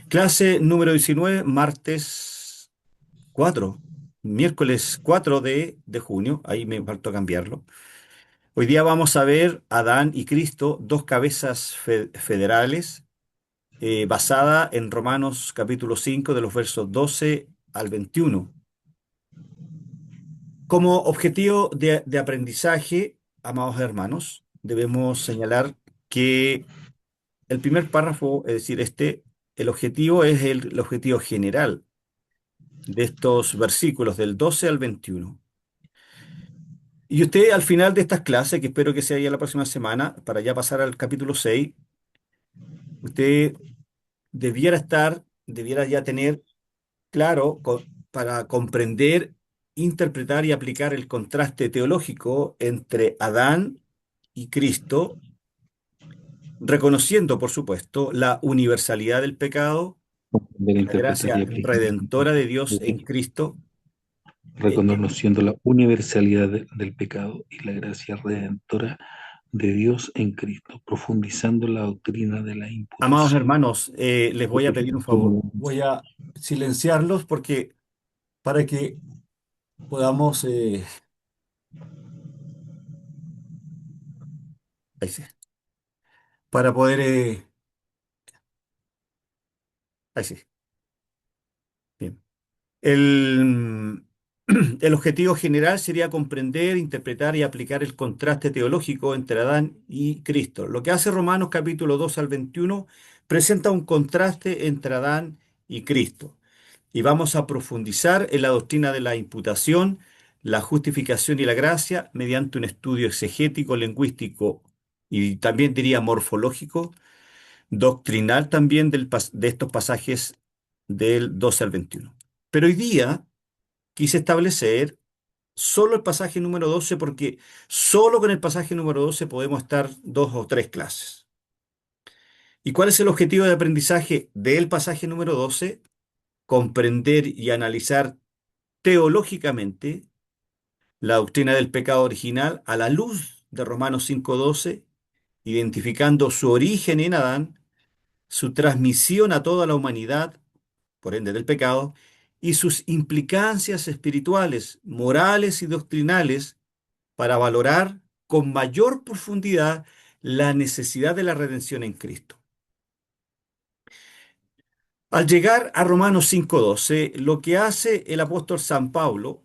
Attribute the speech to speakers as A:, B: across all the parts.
A: Clase número 19, martes 4, miércoles 4 de junio, ahí me faltó cambiarlo. Hoy día vamos a ver Adán y Cristo, dos cabezas federales, basada en Romanos capítulo 5 de los versos 12 al 21. Como objetivo de aprendizaje, amados hermanos, debemos señalar que el primer párrafo, es decir, el objetivo es el objetivo general de estos versículos del 12 al 21. Y usted al final de estas clases, que espero que sea ya la próxima semana, para ya pasar al capítulo 6, usted debiera ya tener claro para comprender, interpretar y aplicar el contraste teológico entre Adán y Cristo, reconociendo, por supuesto, la universalidad del pecado
B: Comprender,
A: y la
B: interpretar y
A: gracia
B: aplicar
A: redentora de Dios
B: de
A: en
B: Dios,
A: Cristo.
B: reconociendo la universalidad del pecado y la gracia redentora de Dios en Cristo, profundizando la doctrina de la
A: Amados
B: imputación.
A: hermanos, les voy a pedir un favor.
B: Como
A: Voy a silenciarlos porque para que podamos, ahí sí, para poder, ahí sí, bien. El, el objetivo general sería comprender, interpretar y aplicar el contraste teológico entre Adán y Cristo. Lo que hace Romanos capítulo 2 al 21 presenta un contraste entre Adán y Cristo. Y vamos a profundizar en la doctrina de la imputación, la justificación y la gracia mediante un estudio exegético, lingüístico y también diría morfológico, doctrinal también de estos pasajes del 12 al 21. Pero hoy día quise establecer solo el pasaje número 12 porque solo con el pasaje número 12 podemos estar 2 o 3 clases. ¿Y cuál es el objetivo de aprendizaje del pasaje número 12? Comprender y analizar teológicamente la doctrina del pecado original a la luz de Romanos 5:12, identificando su origen en Adán, su transmisión a toda la humanidad, por ende del pecado, y sus implicancias espirituales, morales y doctrinales para valorar con mayor profundidad la necesidad de la redención en Cristo. Al llegar a Romanos 5:12, lo que hace el apóstol San Pablo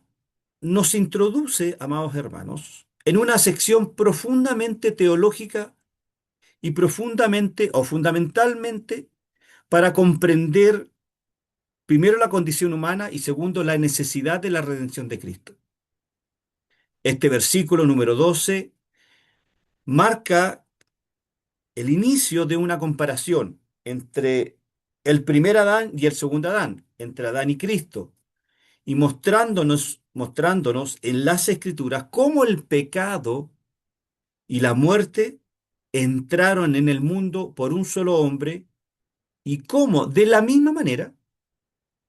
A: nos introduce, amados hermanos, en una sección profundamente teológica y profundamente o fundamentalmente para comprender primero la condición humana y segundo la necesidad de la redención de Cristo. Este versículo número 12 marca el inicio de una comparación entre el primer Adán y el segundo Adán, entre Adán y Cristo, y mostrándonos en las Escrituras cómo el pecado y la muerte entraron en el mundo por un solo hombre y cómo, de la misma manera,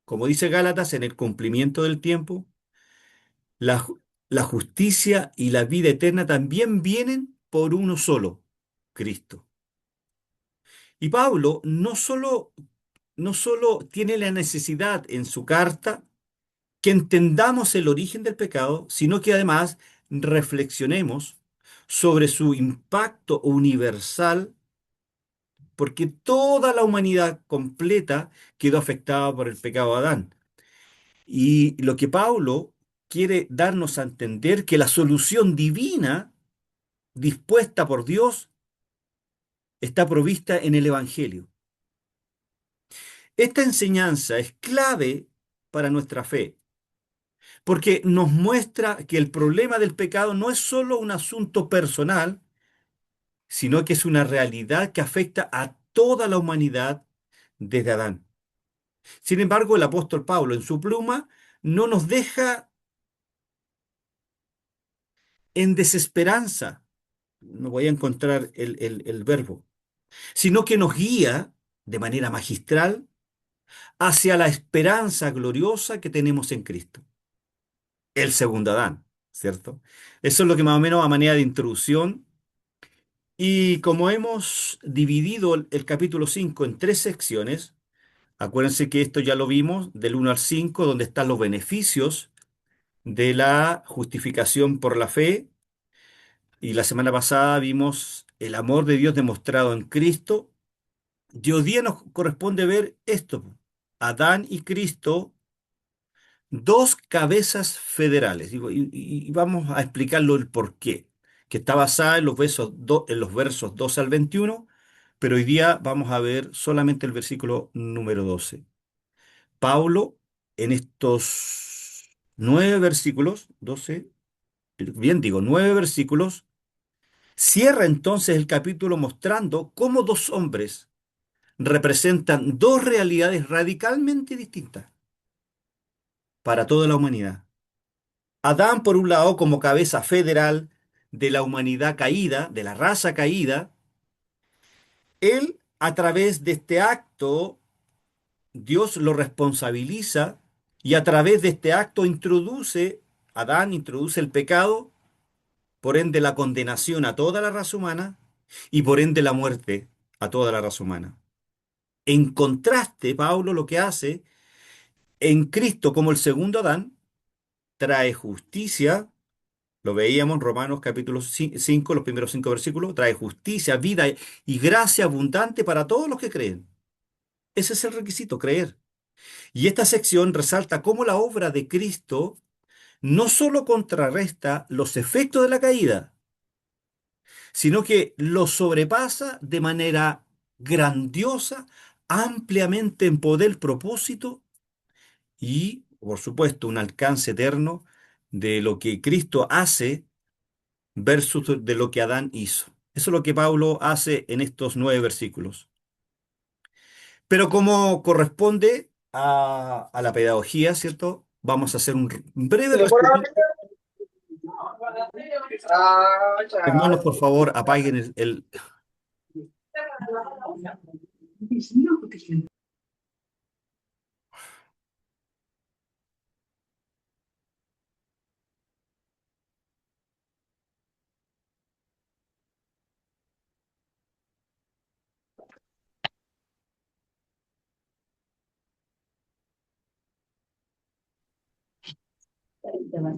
A: como dice Gálatas, en el cumplimiento del tiempo, la, la justicia y la vida eterna también vienen por uno solo, Cristo. Y Pablo no solo tiene la necesidad en su carta que entendamos el origen del pecado, sino que además reflexionemos sobre su impacto universal, porque toda la humanidad completa quedó afectada por el pecado de Adán. Y lo que Pablo quiere darnos a entender que la solución divina dispuesta por Dios está provista en el Evangelio. Esta enseñanza es clave para nuestra fe, porque nos muestra que el problema del pecado no es solo un asunto personal, sino que es una realidad que afecta a toda la humanidad desde Adán. Sin embargo, el apóstol Pablo en su pluma no nos deja en desesperanza, no voy a encontrar el verbo, sino que nos guía de manera magistral hacia la esperanza gloriosa que tenemos en Cristo, el segundo Adán, ¿cierto? Eso es lo que más o menos a manera de introducción. Y como hemos dividido el capítulo 5 en tres secciones, acuérdense que esto ya lo vimos del 1 al 5, donde están los beneficios de la justificación por la fe. Y la semana pasada vimos el amor de Dios demostrado en Cristo. Y hoy día nos corresponde ver esto: Adán y Cristo, dos cabezas federales. Y vamos a explicarlo el por qué, que está basada en en los versos 12 al 21, pero hoy día vamos a ver solamente el versículo número 12. Pablo, en estos 9 versículos, 12, bien digo, 9 versículos, cierra entonces el capítulo mostrando cómo dos hombres representan dos realidades radicalmente distintas para toda la humanidad. Adán, por un lado, como cabeza federal de la humanidad caída, de la raza caída, él, a través de este acto, Dios lo responsabiliza y a través de este acto Adán introduce el pecado, por ende la condenación a toda la raza humana y por ende la muerte a toda la raza humana. En contraste, Pablo lo que hace en Cristo como el segundo Adán, trae justicia. Lo veíamos en Romanos capítulo 5, los primeros 5 versículos. Trae justicia, vida y gracia abundante para todos los que creen. Ese es el requisito, creer. Y esta sección resalta cómo la obra de Cristo no solo contrarresta los efectos de la caída, sino que los sobrepasa de manera grandiosa, ampliamente en poder, propósito y, por supuesto, un alcance eterno de lo que Cristo hace versus de lo que Adán hizo. Eso es lo que Pablo hace en estos 9 versículos. Pero como corresponde a la pedagogía, ¿cierto? Vamos a hacer un breve resumen. Hermanos, por favor, apaguen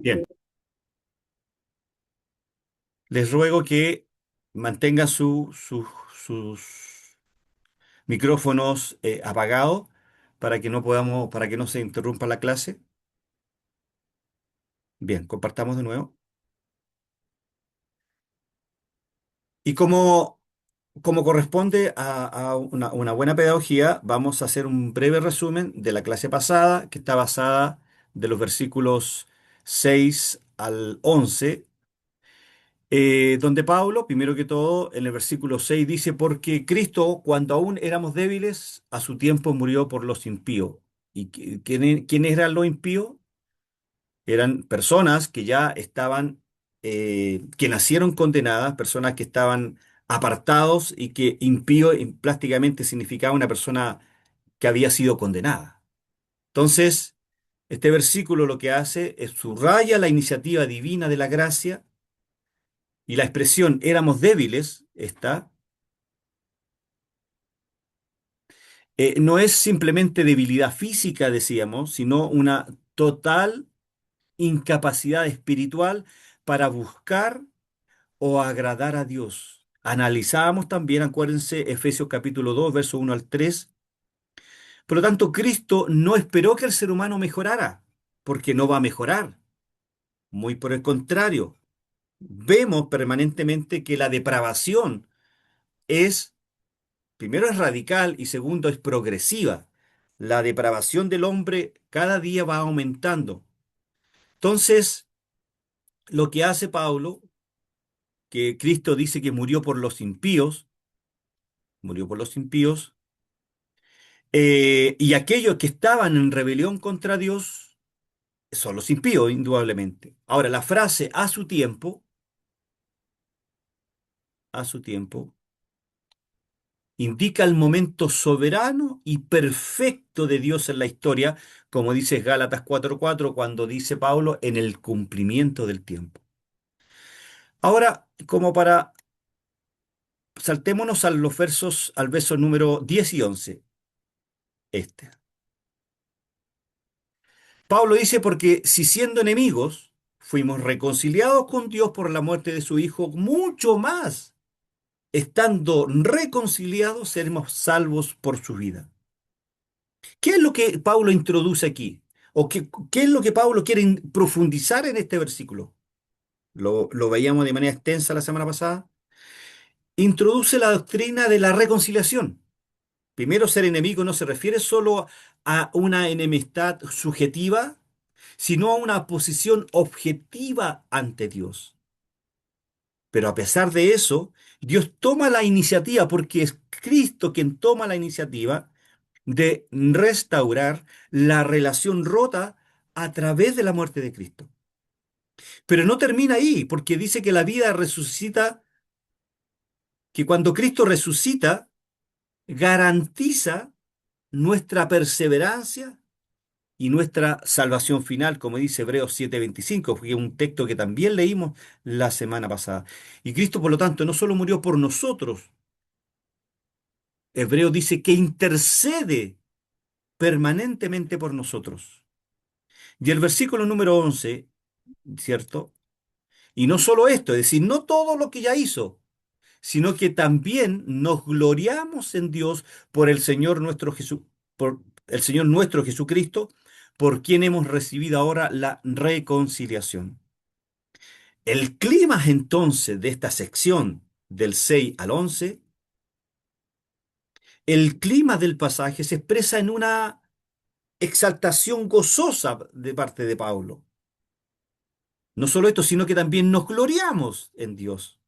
A: Bien, les ruego que mantengan sus micrófonos apagados para que no se interrumpa la clase. Bien, compartamos de nuevo. Y como corresponde a una buena pedagogía, vamos a hacer un breve resumen de la clase pasada, que está basada de los versículos 6 al 11, donde Pablo, primero que todo, en el versículo 6 dice, porque Cristo, cuando aún éramos débiles, a su tiempo murió por los impíos. ¿Y quiénes eran los impíos? Eran personas que ya estaban, que nacieron condenadas, personas que estaban apartados y que impío prácticamente significaba una persona que había sido condenada. Entonces, este versículo lo que hace es subraya la iniciativa divina de la gracia y la expresión éramos débiles, no es simplemente debilidad física, decíamos, sino una total incapacidad espiritual para buscar o agradar a Dios. Analizábamos también, acuérdense, Efesios capítulo 2, verso 1 al 3. Por lo tanto, Cristo no esperó que el ser humano mejorara, porque no va a mejorar. Muy por el contrario, vemos permanentemente que la depravación es, primero es radical y segundo es progresiva. La depravación del hombre cada día va aumentando. Entonces, lo que hace Pablo, que Cristo dice que murió por los impíos, y aquellos que estaban en rebelión contra Dios son los impíos, indudablemente. Ahora, la frase a su tiempo, indica el momento soberano y perfecto de Dios en la historia, como dice Gálatas 4:4, cuando dice Pablo, en el cumplimiento del tiempo. Ahora, como para saltémonos a los versos, al verso número 10 y 11. Este. Pablo dice, porque si siendo enemigos fuimos reconciliados con Dios por la muerte de su Hijo, mucho más, estando reconciliados, seremos salvos por su vida. ¿Qué es lo que Pablo introduce aquí? ¿O qué es lo que Pablo quiere profundizar en este versículo? Lo veíamos de manera extensa la semana pasada. Introduce la doctrina de la reconciliación. Primero, ser enemigo no se refiere solo a una enemistad subjetiva, sino a una posición objetiva ante Dios. Pero a pesar de eso, Dios toma la iniciativa, porque es Cristo quien toma la iniciativa de restaurar la relación rota a través de la muerte de Cristo. Pero no termina ahí, porque dice que la vida resucita, que cuando Cristo resucita, garantiza nuestra perseverancia y nuestra salvación final, como dice Hebreos 7:25, que es un texto que también leímos la semana pasada. Y Cristo, por lo tanto, no solo murió por nosotros, Hebreos dice que intercede permanentemente por nosotros. Y el versículo número 11, ¿cierto? Y no solo esto, es decir, no todo lo que ya hizo, sino que también nos gloriamos en Dios por el Señor nuestro por el Señor nuestro Jesucristo, por quien hemos recibido ahora la reconciliación. El clima entonces de esta sección del 6 al 11, el clima del pasaje se expresa en una exaltación gozosa de parte de Pablo. No solo esto, sino que también nos gloriamos en Dios.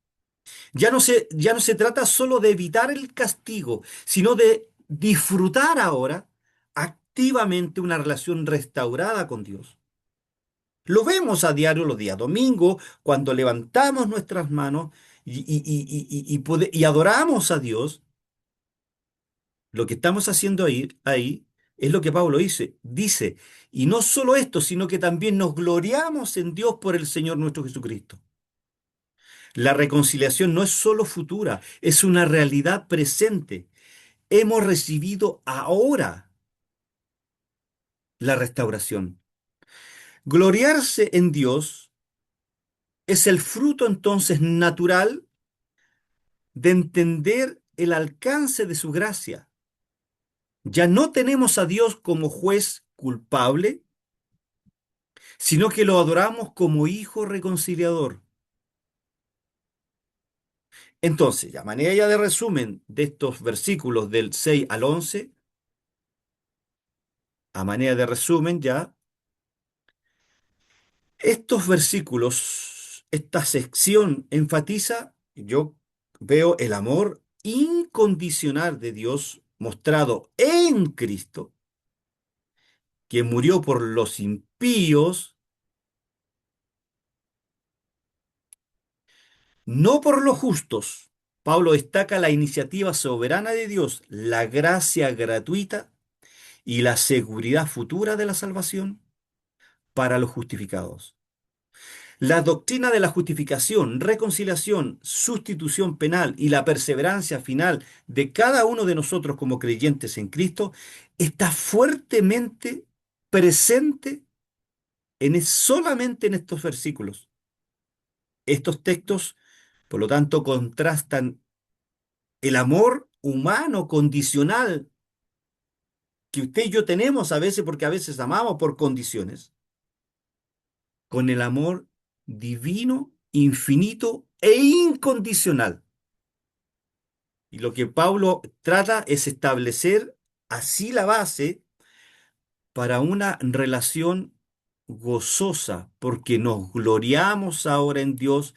A: Ya no se trata solo de evitar el castigo, sino de disfrutar ahora activamente una relación restaurada con Dios. Lo vemos a diario los días domingos, cuando levantamos nuestras manos y adoramos a Dios. Lo que estamos haciendo ahí es lo que Pablo dice. Y no solo esto, sino que también nos gloriamos en Dios por el Señor nuestro Jesucristo. La reconciliación no es solo futura, es una realidad presente. Hemos recibido ahora la restauración. Gloriarse en Dios es el fruto entonces natural de entender el alcance de su gracia. Ya no tenemos a Dios como juez culpable, sino que lo adoramos como hijo reconciliador. Entonces, a manera ya de resumen de estos versículos del 6 al 11, a manera de resumen ya, estos versículos, esta sección enfatiza, yo veo el amor incondicional de Dios mostrado en Cristo, que murió por los impíos, no por los justos. Pablo destaca la iniciativa soberana de Dios, la gracia gratuita y la seguridad futura de la salvación para los justificados. La doctrina de la justificación, reconciliación, sustitución penal y la perseverancia final de cada uno de nosotros como creyentes en Cristo está fuertemente presente solamente en estos versículos. Estos textos, por lo tanto, contrastan el amor humano condicional que usted y yo tenemos a veces, porque a veces amamos por condiciones, con el amor divino, infinito e incondicional. Y lo que Pablo trata es establecer así la base para una relación gozosa, porque nos gloriamos ahora en Dios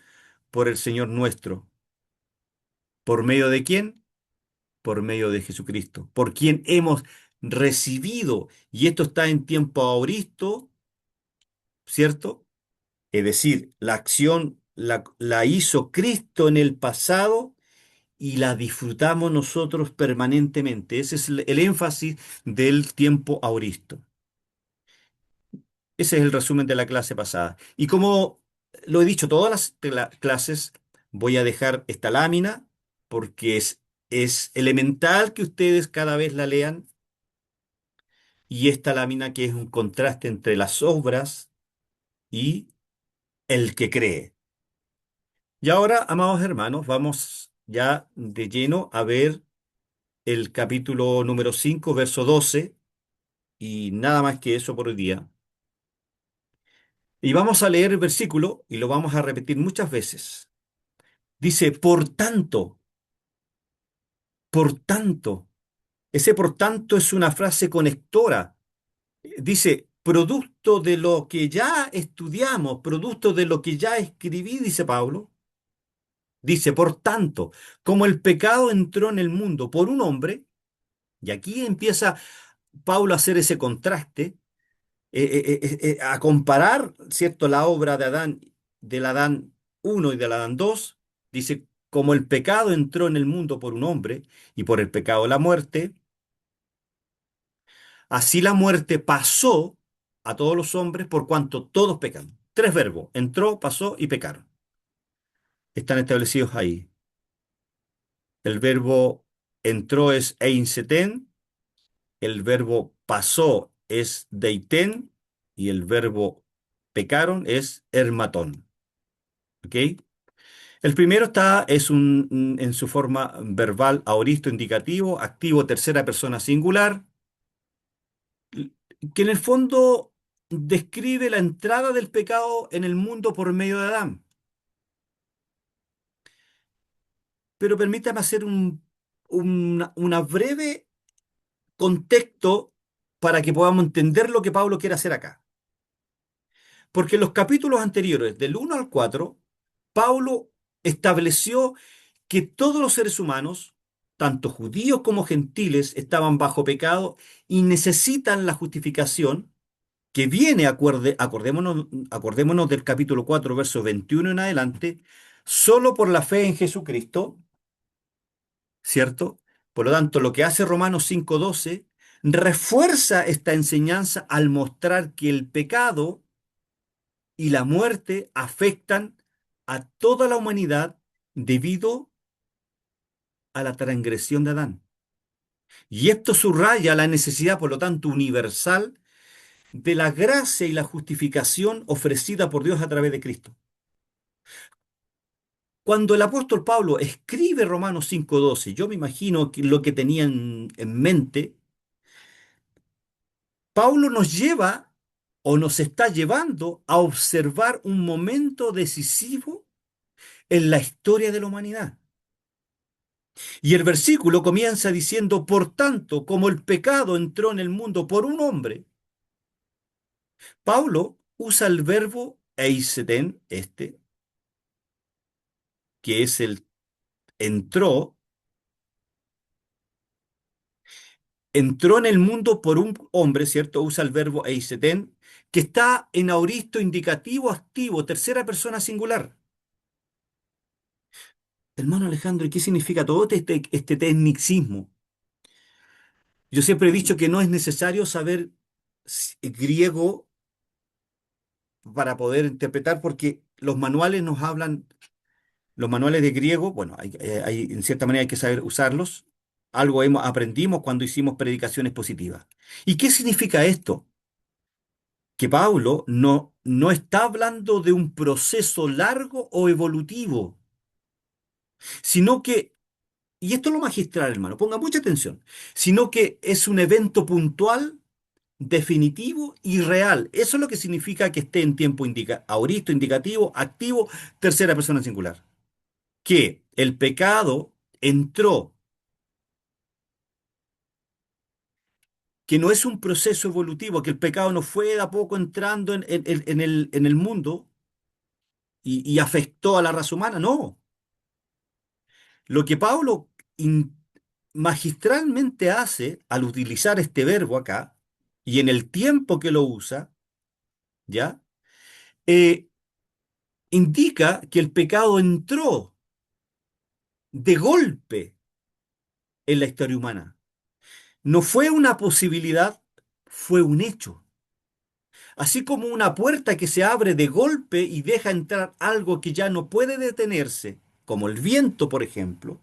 A: por el Señor nuestro. ¿Por medio de quién? Por medio de Jesucristo, por quien hemos recibido, y esto está en tiempo aoristo, ¿cierto? Es decir, la acción la hizo Cristo en el pasado y la disfrutamos nosotros permanentemente. Ese es el énfasis del tiempo auristo. Ese es el resumen de la clase pasada. Y como lo he dicho todas las clases, voy a dejar esta lámina porque es elemental que ustedes cada vez la lean, y esta lámina que es un contraste entre las obras y el que cree. Y ahora, amados hermanos, vamos ya de lleno a ver el capítulo número 5 verso 12, y nada más que eso por hoy día. Y vamos a leer el versículo y lo vamos a repetir muchas veces. Dice, por tanto, ese por tanto es una frase conectora. Dice, producto de lo que ya estudiamos, producto de lo que ya escribí, dice Pablo. Dice, por tanto, como el pecado entró en el mundo por un hombre, y aquí empieza Pablo a hacer ese contraste, a comparar, ¿cierto?, la obra de Adán, del Adán uno y del Adán 2. Dice, como el pecado entró en el mundo por un hombre, y por el pecado la muerte, así la muerte pasó a todos los hombres por cuanto todos pecan. Tres verbos, entró, pasó y pecaron. Están establecidos ahí. El verbo entró es einseten, el verbo pasó es deiten, y el verbo pecaron es ermatón. ¿Ok? El primero en su forma verbal aoristo indicativo, activo tercera persona singular, que en el fondo describe la entrada del pecado en el mundo por medio de Adán. Pero permítame hacer una breve contexto para que podamos entender lo que Pablo quiere hacer acá. Porque en los capítulos anteriores, del 1 al 4, Pablo estableció que todos los seres humanos, tanto judíos como gentiles, estaban bajo pecado y necesitan la justificación que viene, acordémonos del capítulo 4, verso 21 en adelante, solo por la fe en Jesucristo, ¿cierto? Por lo tanto, lo que hace Romanos 5:12 refuerza esta enseñanza al mostrar que el pecado y la muerte afectan a toda la humanidad debido a la transgresión de Adán. Y esto subraya la necesidad, por lo tanto, universal de la gracia y la justificación ofrecida por Dios a través de Cristo. Cuando el apóstol Pablo escribe Romanos 5:12, yo me imagino que lo que tenía en mente, Pablo nos lleva o nos está llevando a observar un momento decisivo en la historia de la humanidad. Y el versículo comienza diciendo, por tanto, como el pecado entró en el mundo por un hombre, Pablo usa el verbo eiseten, que es el entró, entró en el mundo por un hombre, ¿cierto? Usa el verbo eiseten, que está en aoristo indicativo activo, tercera persona singular. Hermano Alejandro, ¿y qué significa todo este tecnicismo? Yo siempre he dicho que no es necesario saber griego para poder interpretar, porque los manuales nos hablan, los manuales de griego, bueno, en cierta manera hay que saber usarlos. Algo aprendimos cuando hicimos predicaciones positivas. ¿Y qué significa esto? Que Pablo no está hablando de un proceso largo o evolutivo, sino que, y esto es lo magistral, hermano, ponga mucha atención, sino que es un evento puntual, definitivo y real. Eso es lo que significa que esté en tiempo aoristo, indicativo, activo, tercera persona singular. Que el pecado entró, que no es un proceso evolutivo, que el pecado no fue de a poco entrando en el mundo y afectó a la raza humana, no. Lo que Pablo in- magistralmente hace al utilizar este verbo acá, y en el tiempo que lo usa, ¿ya? Eh, Indica que el pecado entró de golpe en la historia humana. No fue una posibilidad, fue un hecho. Así como una puerta que se abre de golpe y deja entrar algo que ya no puede detenerse, como el viento, por ejemplo,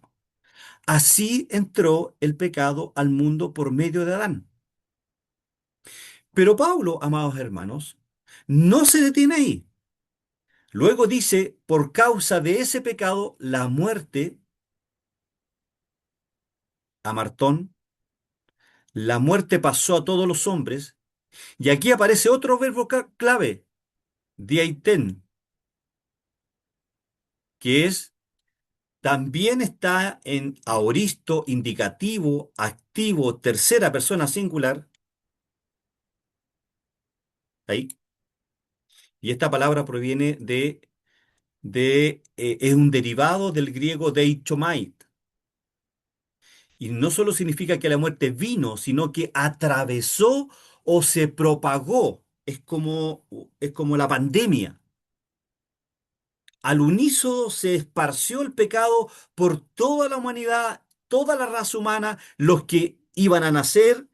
A: así entró el pecado al mundo por medio de Adán. Pero Pablo, amados hermanos, no se detiene ahí. Luego dice, por causa de ese pecado, la muerte, amartón, la muerte pasó a todos los hombres. Y aquí aparece otro verbo clave, diaiten, que es, también está en aoristo, indicativo, activo, tercera persona singular, ahí. Y esta palabra proviene es un derivado del griego deichomai. Y no solo significa que la muerte vino, sino que atravesó o se propagó. Es como la pandemia. Al unísono se esparció el pecado por toda la humanidad, toda la raza humana, los que iban a nacer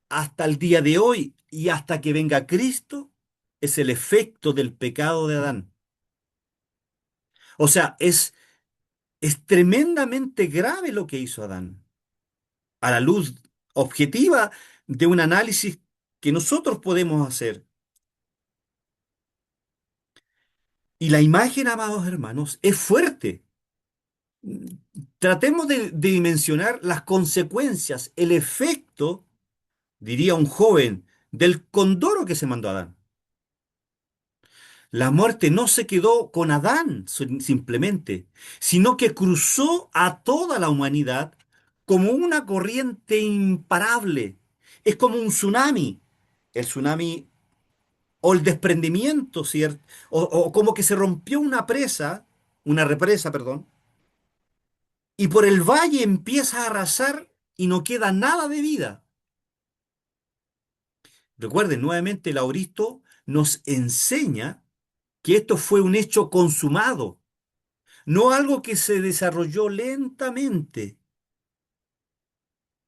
A: hasta el día de hoy y hasta que venga Cristo, es el efecto del pecado de Adán. O sea, es tremendamente grave lo que hizo Adán. A la luz objetiva de un análisis que nosotros podemos hacer. Y la imagen, amados hermanos, es fuerte. Tratemos de dimensionar las consecuencias, el efecto, diría un joven, del condoro que se mandó a Adán. La muerte no se quedó con Adán simplemente, sino que cruzó a toda la humanidad como una corriente imparable. Es como un tsunami. El tsunami o el desprendimiento, ¿cierto? O como que se rompió una represa, perdón, y por el valle empieza a arrasar y no queda nada de vida. Recuerden, nuevamente, el auristo nos enseña que esto fue un hecho consumado, no algo que se desarrolló lentamente,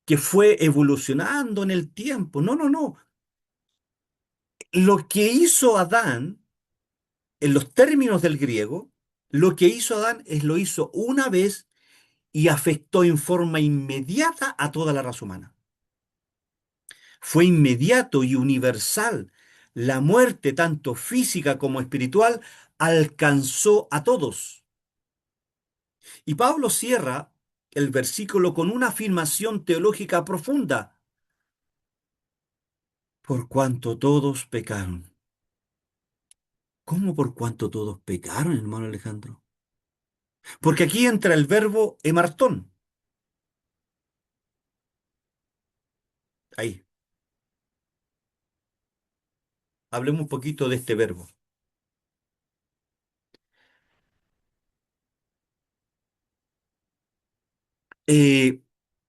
A: que fue evolucionando en el tiempo. No, no, no. Lo que hizo Adán, en los términos del griego, lo que hizo Adán es lo hizo una vez y afectó en forma inmediata a toda la raza humana. Fue inmediato y universal. La muerte, tanto física como espiritual, alcanzó a todos. Y Pablo cierra el versículo con una afirmación teológica profunda. Por cuanto todos pecaron. ¿Cómo por cuanto todos pecaron, hermano Alejandro? Porque aquí entra el verbo emartón. Ahí, hablemos un poquito de este verbo. Eh,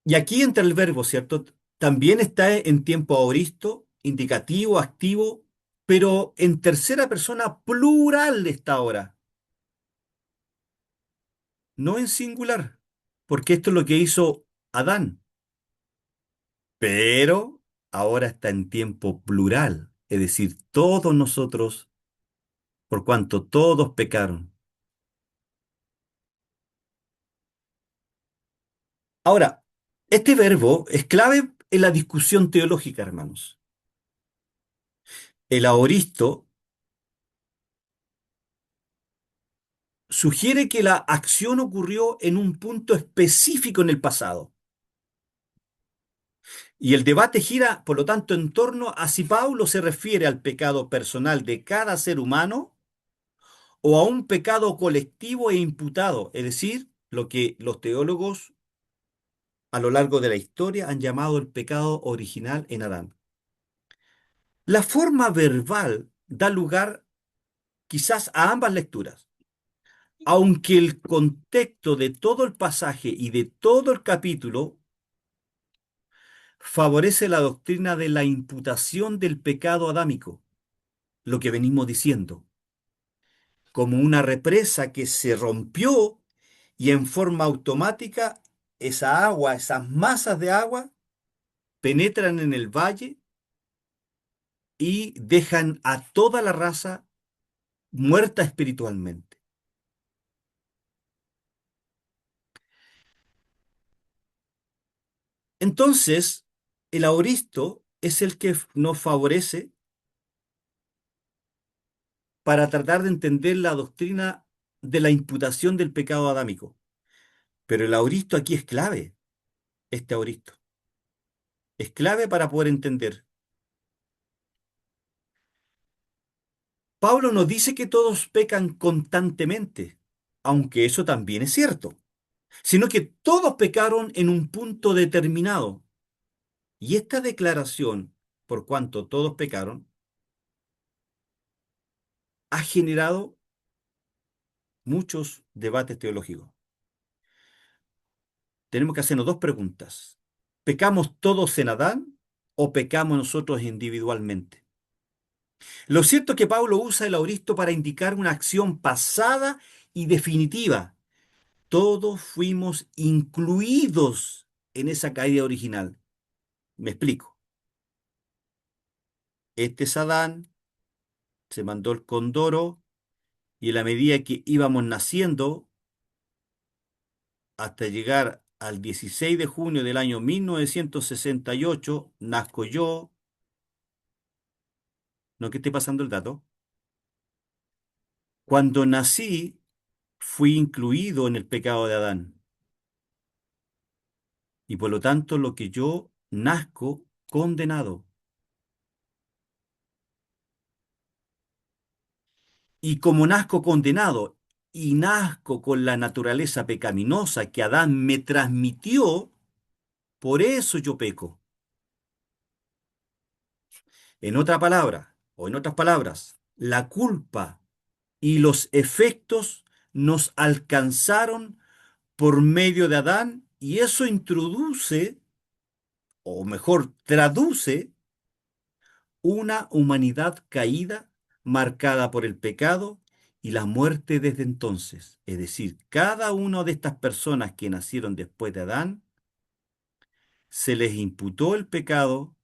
A: y aquí entra el verbo, ¿cierto? También está en tiempo aoristo, indicativo, activo, pero en tercera persona plural está ahora, no en singular, porque esto es lo que hizo Adán, pero ahora está en tiempo plural, es decir, todos nosotros, por cuanto todos pecaron. Ahora, este verbo es clave en la discusión teológica, hermanos. El aoristo sugiere que la acción ocurrió en un punto específico en el pasado. Y el debate gira, por lo tanto, en torno a si Paulo se refiere al pecado personal de cada ser humano o a un pecado colectivo e imputado, es decir, lo que los teólogos a lo largo de la historia han llamado el pecado original en Adán. La forma verbal da lugar quizás a ambas lecturas, aunque el contexto de todo el pasaje y de todo el capítulo favorece la doctrina de la imputación del pecado adámico, lo que venimos diciendo, como una represa que se rompió y en forma automática esa agua, esas masas de agua penetran en el valle y dejan a toda la raza muerta espiritualmente. Entonces, el aoristo es el que nos favorece para tratar de entender la doctrina de la imputación del pecado adámico. Pero el aoristo aquí es clave, este aoristo. Es clave para poder entender. Pablo nos dice que todos pecan constantemente, aunque eso también es cierto, sino que todos pecaron en un punto determinado. Y esta declaración, por cuanto todos pecaron, ha generado muchos debates teológicos. Tenemos que hacernos dos preguntas. ¿Pecamos todos en Adán o pecamos nosotros individualmente? Lo cierto es que Pablo usa el auristo para indicar una acción pasada y definitiva. Todos fuimos incluidos en esa caída original. Me explico. Este es Adán, se mandó el condoro y en la medida que íbamos naciendo, hasta llegar al 16 de junio del año 1968, nazco yo, no que esté pasando el dato. Cuando nací, fui incluido en el pecado de Adán y por lo tanto lo que yo nazco condenado. Y como nazco condenado y nazco con la naturaleza pecaminosa que Adán me transmitió, por eso yo peco. En otra palabra, o en otras palabras, la culpa y los efectos nos alcanzaron por medio de Adán y eso introduce, o mejor, traduce una humanidad caída marcada por el pecado y la muerte desde entonces. Es decir, cada una de estas personas que nacieron después de Adán, se les imputó el pecado,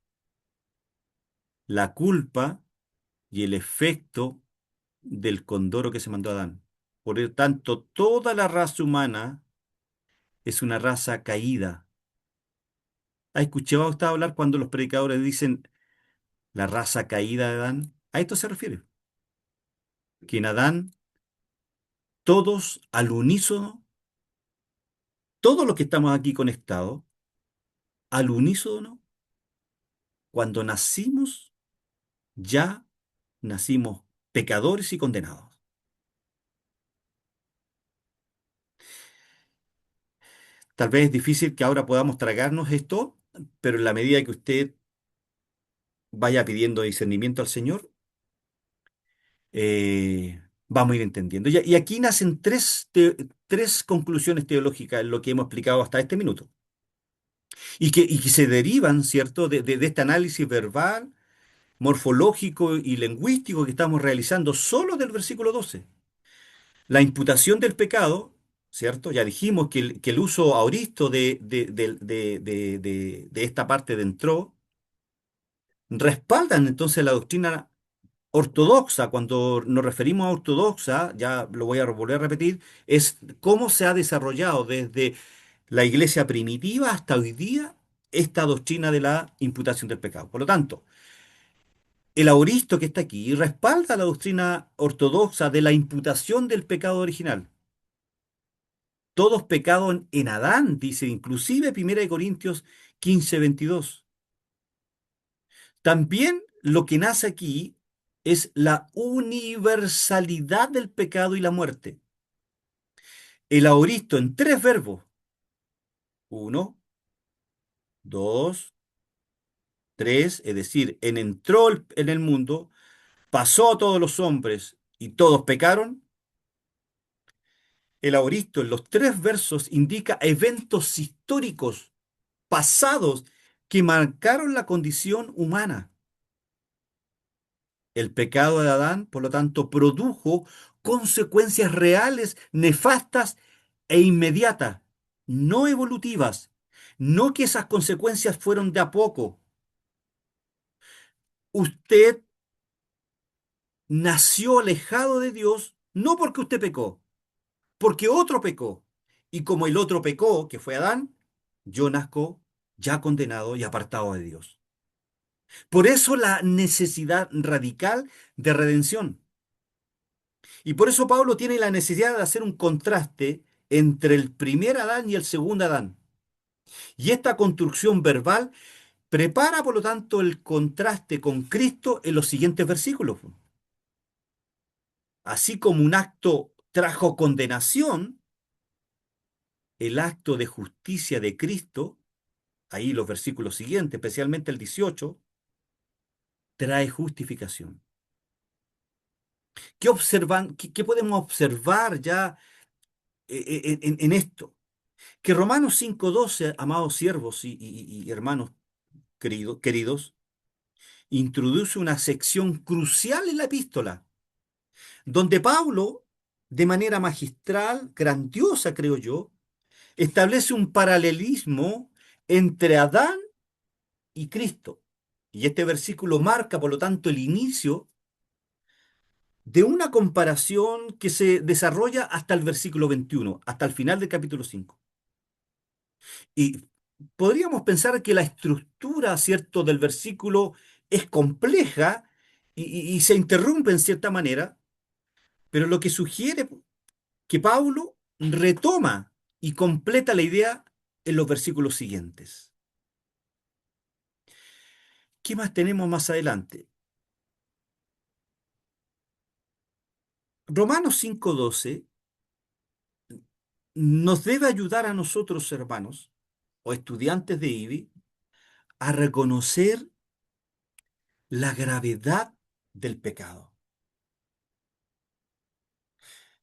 A: la culpa y el efecto del condoro que se mandó a Adán. Por lo tanto, toda la raza humana es una raza caída. ¿Ha escuchado usted hablar cuando los predicadores dicen la raza caída de Adán? A esto se refiere. Que en Adán todos al unísono, todos los que estamos aquí conectados, al unísono, cuando nacimos, ya nacimos pecadores y condenados. Tal vez es difícil que ahora podamos tragarnos esto, pero en la medida que usted vaya pidiendo discernimiento al Señor, vamos a ir entendiendo. Y aquí nacen tres conclusiones teológicas en lo que hemos explicado hasta este minuto, y que se derivan, ¿cierto?, de este análisis verbal, morfológico y lingüístico que estamos realizando solo del versículo 12. La imputación del pecado, ¿cierto? Ya dijimos que el uso aoristo de esta parte de entró respaldan entonces la doctrina ortodoxa. Cuando nos referimos a ortodoxa, ya lo voy a volver a repetir, es cómo se ha desarrollado desde la iglesia primitiva hasta hoy día esta doctrina de la imputación del pecado. Por lo tanto, el aoristo que está aquí respalda la doctrina ortodoxa de la imputación del pecado original. Todos pecaron en Adán, dice inclusive 1 Corintios 15:22. También lo que nace aquí es la universalidad del pecado y la muerte. El aoristo en tres verbos, uno, dos, tres, es decir, entró en el mundo, pasó a todos los hombres y todos pecaron. El aoristo en los tres versos indica eventos históricos pasados que marcaron la condición humana. El pecado de Adán, por lo tanto, produjo consecuencias reales, nefastas e inmediata, no evolutivas, no que esas consecuencias fueron de a poco. Usted nació alejado de Dios no porque usted pecó, porque otro pecó. Y como el otro pecó, que fue Adán, yo nazco ya condenado y apartado de Dios. Por eso la necesidad radical de redención. Y por eso Pablo tiene la necesidad de hacer un contraste entre el primer Adán y el segundo Adán. Y esta construcción verbal prepara, por lo tanto, el contraste con Cristo en los siguientes versículos. Así como un acto trajo condenación, el acto de justicia de Cristo, ahí los versículos siguientes, especialmente el 18, trae justificación. ¿Qué podemos observar ya en esto? Que Romanos 5:12, amados siervos y hermanos queridos, introduce una sección crucial en la epístola, donde Pablo, de manera magistral, grandiosa, creo yo, establece un paralelismo entre Adán y Cristo. Y este versículo marca, por lo tanto, el inicio de una comparación que se desarrolla hasta el versículo 21, hasta el final del capítulo 5. Y podríamos pensar que la estructura, ¿cierto?, del versículo es compleja y se interrumpe en cierta manera, pero lo que sugiere que Pablo retoma y completa la idea en los versículos siguientes. ¿Qué más tenemos más adelante? Romanos 5:12 nos debe ayudar a nosotros, hermanos, o estudiantes de IBI, a reconocer la gravedad del pecado.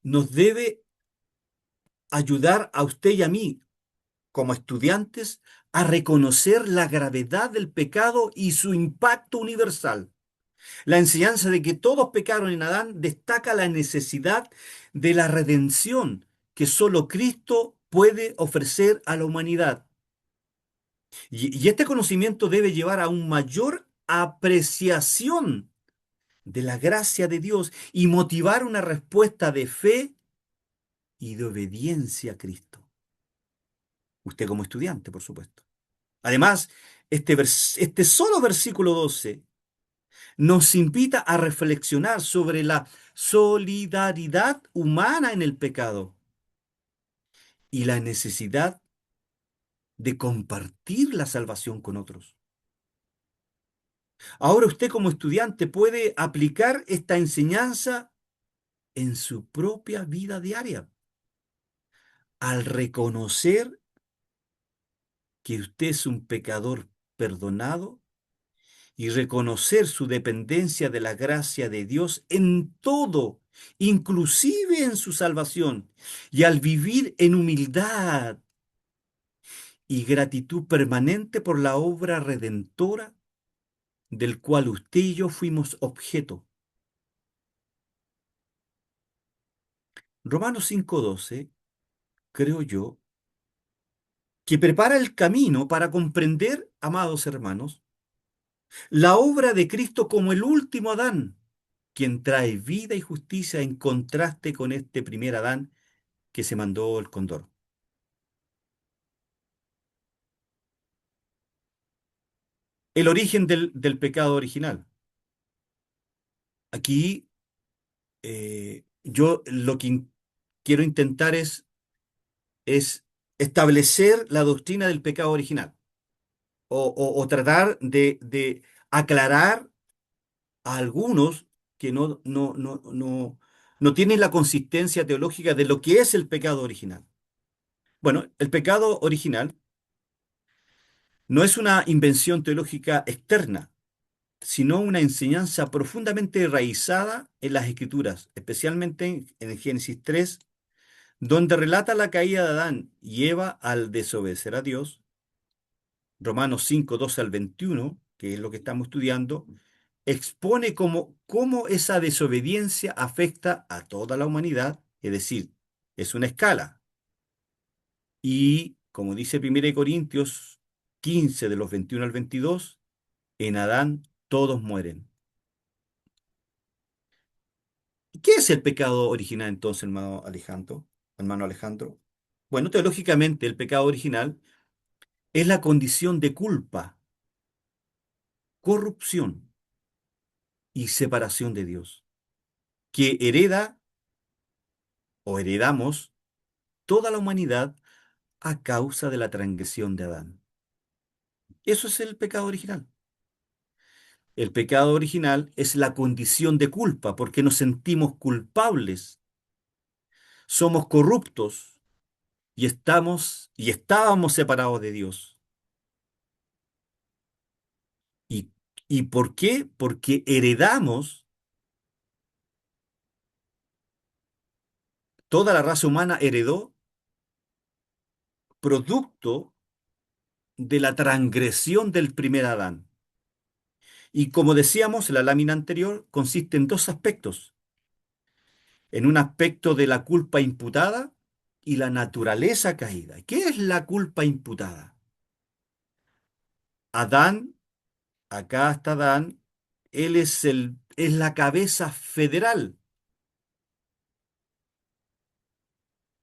A: Nos debe ayudar a usted y a mí, como estudiantes, a reconocer la gravedad del pecado y su impacto universal. La enseñanza de que todos pecaron en Adán destaca la necesidad de la redención que solo Cristo puede ofrecer a la humanidad. Y este conocimiento debe llevar a una mayor apreciación de la gracia de Dios y motivar una respuesta de fe y de obediencia a Cristo. Usted como estudiante, por supuesto. Además, este solo versículo 12 nos invita a reflexionar sobre la solidaridad humana en el pecado y la necesidad de compartir la salvación con otros. Ahora usted como estudiante puede aplicar esta enseñanza en su propia vida diaria al reconocer que usted es un pecador perdonado y reconocer su dependencia de la gracia de Dios en todo, inclusive en su salvación, y al vivir en humildad y gratitud permanente por la obra redentora del cual usted y yo fuimos objeto. Romanos 5:12, creo yo, que prepara el camino para comprender, amados hermanos, la obra de Cristo como el último Adán, quien trae vida y justicia en contraste con este primer Adán que se mandó el cóndor. El origen del pecado original. Aquí yo lo que quiero intentar es establecer la doctrina del pecado original o tratar de aclarar a algunos que no tienen la consistencia teológica de lo que es el pecado original. Bueno, el pecado original no es una invención teológica externa, sino una enseñanza profundamente enraizada en las Escrituras, especialmente en el Génesis 3, donde relata la caída de Adán y Eva al desobedecer a Dios. Romanos 5, 12 al 21, que es lo que estamos estudiando, expone cómo esa desobediencia afecta a toda la humanidad, es decir, es una escala. Y como dice 1 Corintios 15 de los 21 al 22, en Adán todos mueren. ¿Qué es el pecado original entonces, hermano Alejandro? Hermano Alejandro. Bueno, teológicamente el pecado original es la condición de culpa, corrupción y separación de Dios, que hereda o heredamos toda la humanidad a causa de la transgresión de Adán. Eso es el pecado original. El pecado original es la condición de culpa porque nos sentimos culpables, somos corruptos y estábamos separados de Dios. ¿Y, y por qué? Porque heredamos, toda la raza humana heredó producto de la transgresión del primer Adán. Y como decíamos en la lámina anterior, consiste en dos aspectos. En un aspecto de la culpa imputada y la naturaleza caída. ¿Qué es la culpa imputada? Adán, acá está Adán, él es la cabeza federal,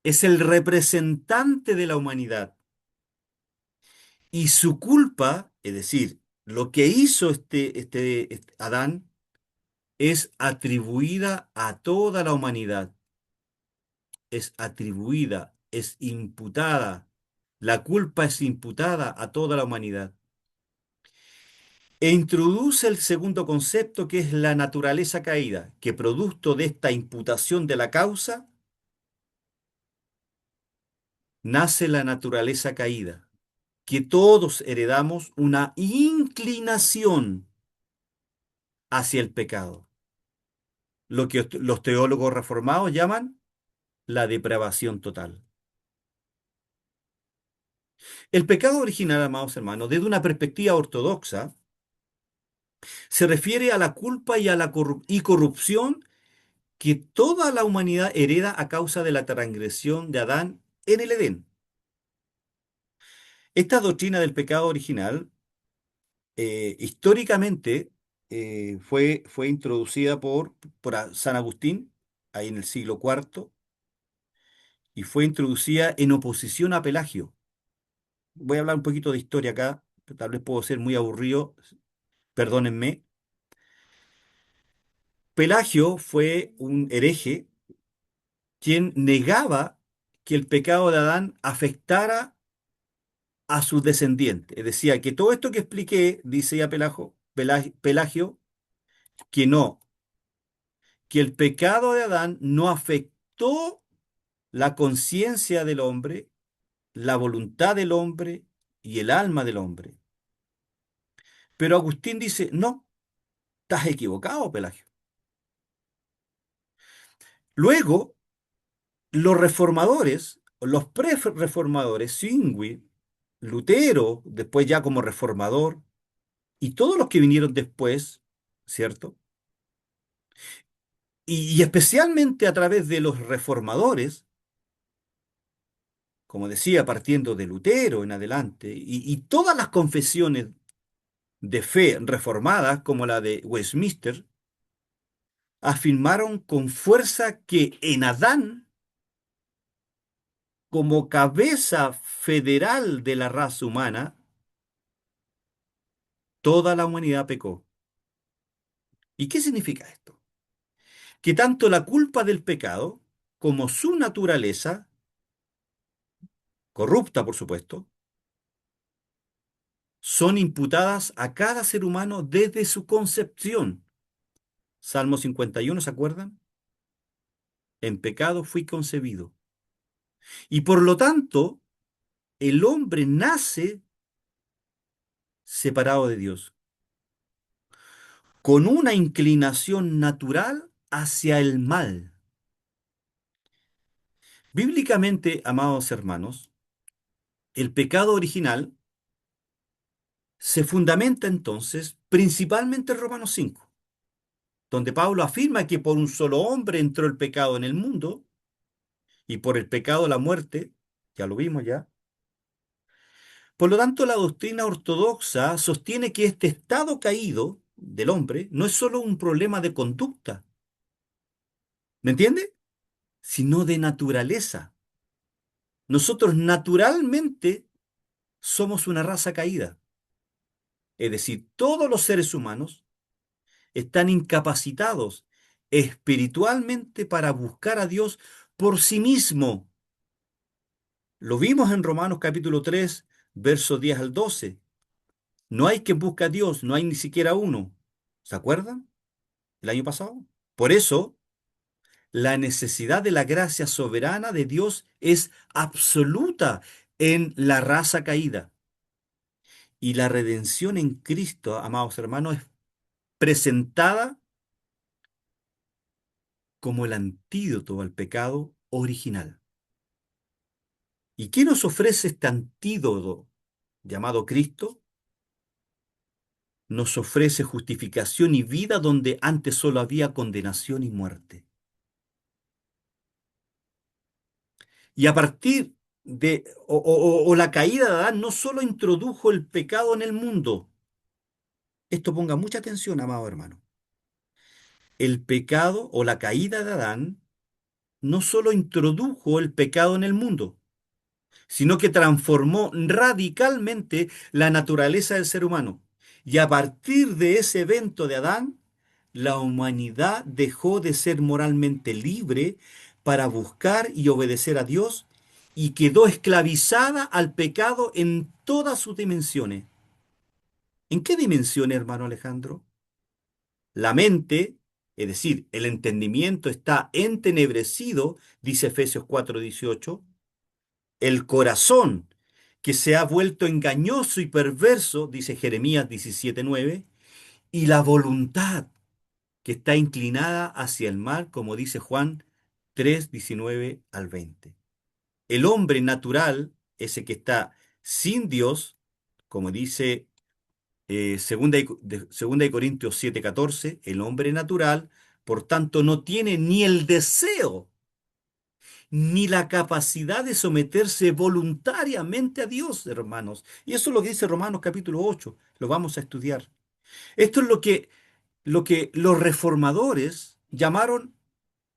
A: es el representante de la humanidad. Y su culpa, es decir, lo que hizo este Adán, es atribuida a toda la humanidad. Es atribuida, es imputada. La culpa es imputada a toda la humanidad. E introduce el segundo concepto que es la naturaleza caída, que producto de esta imputación de la causa, nace la naturaleza caída, que todos heredamos una inclinación hacia el pecado, lo que los teólogos reformados llaman la depravación total. El pecado original, amados hermanos, desde una perspectiva ortodoxa, se refiere a la culpa y a la corrupción que toda la humanidad hereda a causa de la transgresión de Adán en el Edén. Esta doctrina del pecado original, históricamente, fue introducida por San Agustín, ahí en el siglo IV, y fue introducida en oposición a Pelagio. Voy a hablar un poquito de historia acá, tal vez puedo ser muy aburrido, perdónenme. Pelagio fue un hereje quien negaba que el pecado de Adán afectara a sus descendientes. Decía que todo esto que expliqué, dice ya Pelagio, que no, que el pecado de Adán no afectó la conciencia del hombre, la voluntad del hombre y el alma del hombre. Pero Agustín dice, no, estás equivocado, Pelagio. Luego, los reformadores, los pre-reformadores, Zwingli, Lutero, después ya como reformador, y todos los que vinieron después, ¿cierto? Y especialmente a través de los reformadores, como decía, partiendo de Lutero en adelante, y todas las confesiones de fe reformadas, como la de Westminster, afirmaron con fuerza que en Adán, como cabeza federal de la raza humana, toda la humanidad pecó. ¿Y qué significa esto? Que tanto la culpa del pecado como su naturaleza, corrupta por supuesto, son imputadas a cada ser humano desde su concepción. Salmo 51, ¿se acuerdan? En pecado fui concebido. Y por lo tanto, el hombre nace separado de Dios, con una inclinación natural hacia el mal. Bíblicamente, amados hermanos, el pecado original se fundamenta entonces principalmente en Romanos 5, donde Pablo afirma que por un solo hombre entró el pecado en el mundo y por el pecado la muerte, ya lo vimos ya, Por lo tanto, la doctrina ortodoxa sostiene que este estado caído del hombre no es solo un problema de conducta, ¿me entiende? Sino de naturaleza. Nosotros naturalmente somos una raza caída. Es decir, todos los seres humanos están incapacitados espiritualmente para buscar a Dios por sí mismo. Lo vimos en Romanos capítulo 3, versos 10 al 12. No hay quien busque a Dios, no hay ni siquiera uno. ¿Se acuerdan? El año pasado. Por eso, la necesidad de la gracia soberana de Dios es absoluta en la raza caída. Y la redención en Cristo, amados hermanos, es presentada como el antídoto al pecado original. ¿Y qué nos ofrece este antídoto llamado Cristo? Nos ofrece justificación y vida donde antes solo había condenación y muerte. Y a partir de, o la caída de Adán no solo introdujo el pecado en el mundo, esto ponga mucha atención, amado hermano. El pecado o la caída de Adán no solo introdujo el pecado en el mundo, sino que transformó radicalmente la naturaleza del ser humano. Y a partir de ese evento de Adán, la humanidad dejó de ser moralmente libre para buscar y obedecer a Dios y quedó esclavizada al pecado en todas sus dimensiones. ¿En qué dimensiones, hermano Alejandro? La mente, es decir, el entendimiento está entenebrecido, dice Efesios 4:18. El corazón, que se ha vuelto engañoso y perverso, dice Jeremías 17:9, y la voluntad, que está inclinada hacia el mal, como dice Juan 3:19 al 20. El hombre natural, ese que está sin Dios, como dice segunda de Corintios 7:14, el hombre natural, por tanto, no tiene ni el deseo ni la capacidad de someterse voluntariamente a Dios, hermanos. Y eso es lo que dice Romanos capítulo 8. Lo vamos a estudiar. Esto es lo que los reformadores llamaron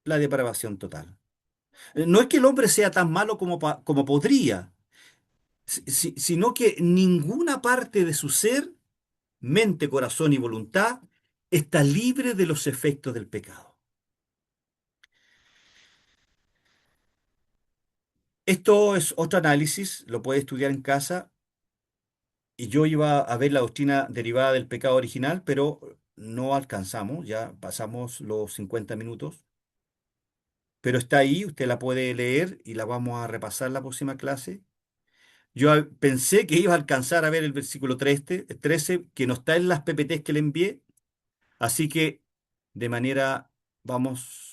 A: la depravación total. No es que el hombre sea tan malo como podría, sino que ninguna parte de su ser, mente, corazón y voluntad, está libre de los efectos del pecado. Esto es otro análisis, lo puede estudiar en casa. Y yo iba a ver la doctrina derivada del pecado original, pero no alcanzamos, ya pasamos los 50 minutos. Pero está ahí, usted la puede leer y la vamos a repasar la próxima clase. Yo pensé que iba a alcanzar a ver el versículo 13, que no está en las PPTs que le envié. Así que, de manera, vamos,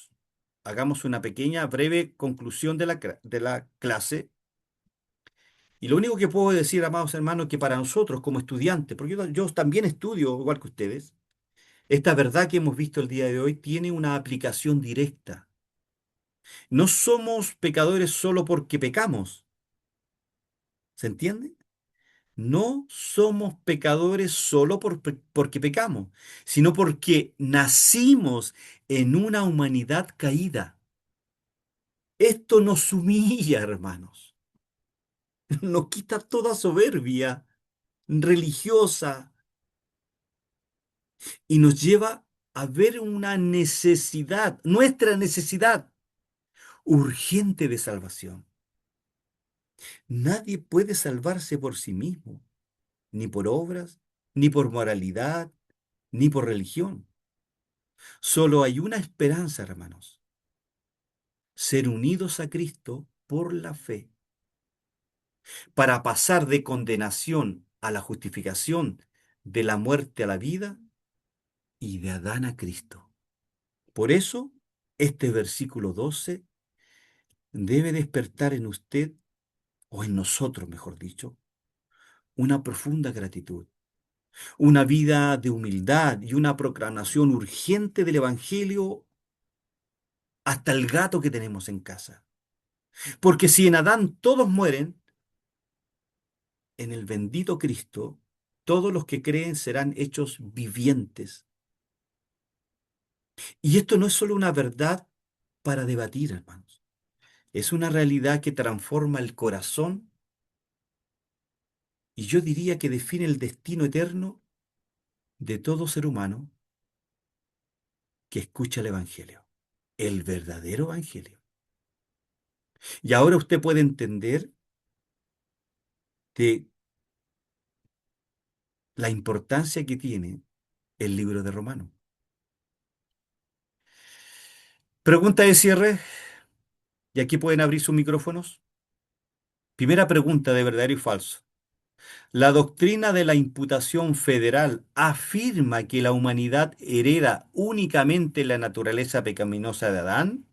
A: hagamos una pequeña, breve conclusión de la clase. Y lo único que puedo decir, amados hermanos, que para nosotros como estudiantes, porque yo también estudio igual que ustedes, esta verdad que hemos visto el día de hoy tiene una aplicación directa. No somos pecadores solo porque pecamos, ¿se entiende? No somos pecadores solo porque pecamos, sino porque nacimos en una humanidad caída. Esto nos humilla, hermanos. Nos quita toda soberbia religiosa y nos lleva a ver una necesidad, nuestra necesidad urgente de salvación. Nadie puede salvarse por sí mismo, ni por obras, ni por moralidad, ni por religión. Solo hay una esperanza, hermanos: ser unidos a Cristo por la fe, para pasar de condenación a la justificación, de la muerte a la vida y de Adán a Cristo. Por eso, este versículo 12 debe despertar en usted, o en nosotros, mejor dicho, una profunda gratitud, una vida de humildad y una proclamación urgente del Evangelio hasta el gato que tenemos en casa. Porque si en Adán todos mueren, en el bendito Cristo, todos los que creen serán hechos vivientes. Y esto no es solo una verdad para debatir, hermanos. Es una realidad que transforma el corazón y yo diría que define el destino eterno de todo ser humano que escucha el Evangelio, el verdadero Evangelio. Y ahora usted puede entender de la importancia que tiene el libro de Romanos. Pregunta de cierre, y aquí pueden abrir sus micrófonos. Primera pregunta de verdadero y falso. ¿La doctrina de la imputación federal afirma que la humanidad hereda únicamente la naturaleza pecaminosa de Adán,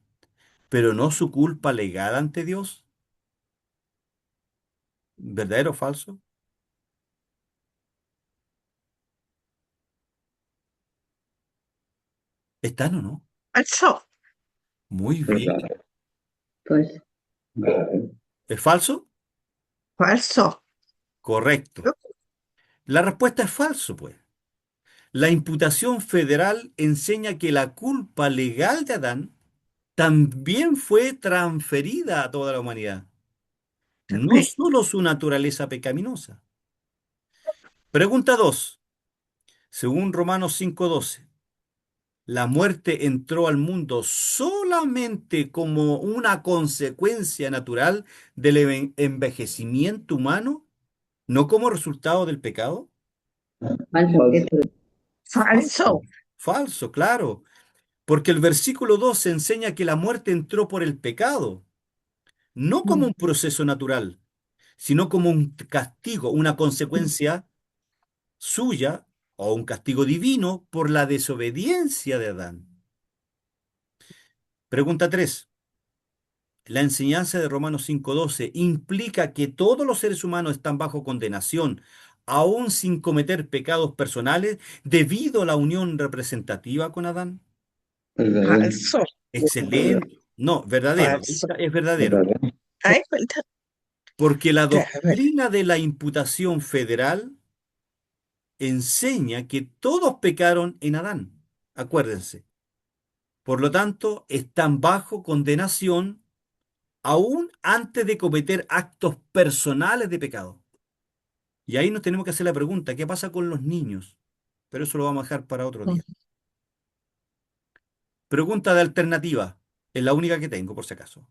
A: pero no su culpa legal ante Dios? ¿Verdadero o falso? ¿Están o no?
C: Falso,
A: Muy bien.
B: ¿Verdad?
C: pues,
B: ¿Verdad?
A: ¿Es falso?
C: falso.
A: Correcto. La respuesta es falso, pues. La imputación federal enseña que la culpa legal de Adán también fue transferida a toda la humanidad, no
C: También.
A: solo su naturaleza pecaminosa. Pregunta 2. Según Romanos 5:12, ¿la muerte entró al mundo solamente como una consecuencia natural del envejecimiento humano, no como resultado del pecado?
B: Falso.
C: Falso.
A: Falso. Falso, claro. Porque el versículo 2 enseña que la muerte entró por el pecado, no como un proceso natural, sino como un castigo, una consecuencia suya o un castigo divino por la desobediencia de Adán. Pregunta 3. La enseñanza de Romanos 5:12 implica que todos los seres humanos están bajo condenación, aún sin cometer pecados personales, debido a la unión representativa con Adán.
B: ¿Verdadero?
C: Falso.
B: ¿Verdadero?
A: Excelente. No, verdadero.
C: Falso.
A: Es verdadero.
B: ¿Verdadero?
C: Ay, verdad.
A: Porque la
C: De ver-
A: doctrina de la imputación federal enseña que todos pecaron en Adán. Acuérdense. Por lo tanto, están bajo condenación aún antes de cometer actos personales de pecado. Y ahí nos tenemos que hacer la pregunta, ¿qué pasa con los niños? Pero eso lo vamos a dejar para otro día. Pregunta de alternativa, es la única que tengo por si acaso.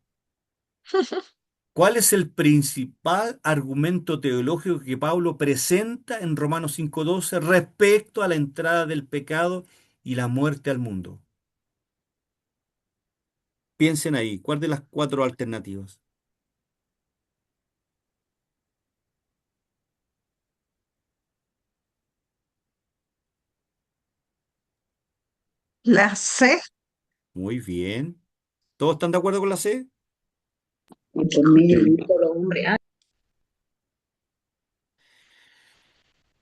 A: ¿Cuál es el principal argumento teológico que Pablo presenta en Romanos 5:12 respecto a la entrada del pecado y la muerte al mundo? Piensen ahí, ¿cuál de las cuatro alternativas?
C: La C.
A: Muy bien. ¿Todos están de acuerdo con la C?
B: Y por medio de un solo hombre.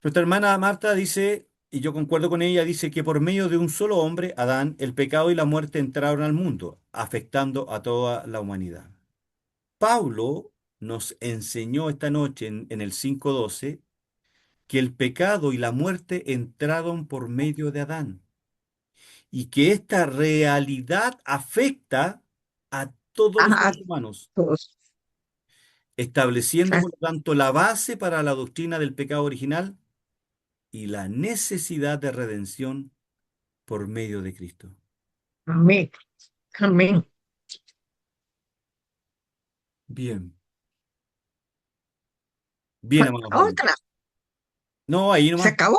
A: Nuestra hermana Marta dice, y yo concuerdo con ella, dice que por medio de un solo hombre, Adán, el pecado y la muerte entraron al mundo, afectando a toda la humanidad. Pablo nos enseñó esta noche en el 5:12 que el pecado y la muerte entraron por medio de Adán y que esta realidad afecta a todos los
C: A
A: seres humanos,
C: todos.
A: estableciendo por lo tanto la base para la doctrina del pecado original y la necesidad de redención por medio de Cristo.
C: Amén. Amén.
A: Bien, bien, amados
C: Falta
A: hermanos.
C: otra.
A: No, ahí
C: ¿Se
A: nomás,
C: acabó?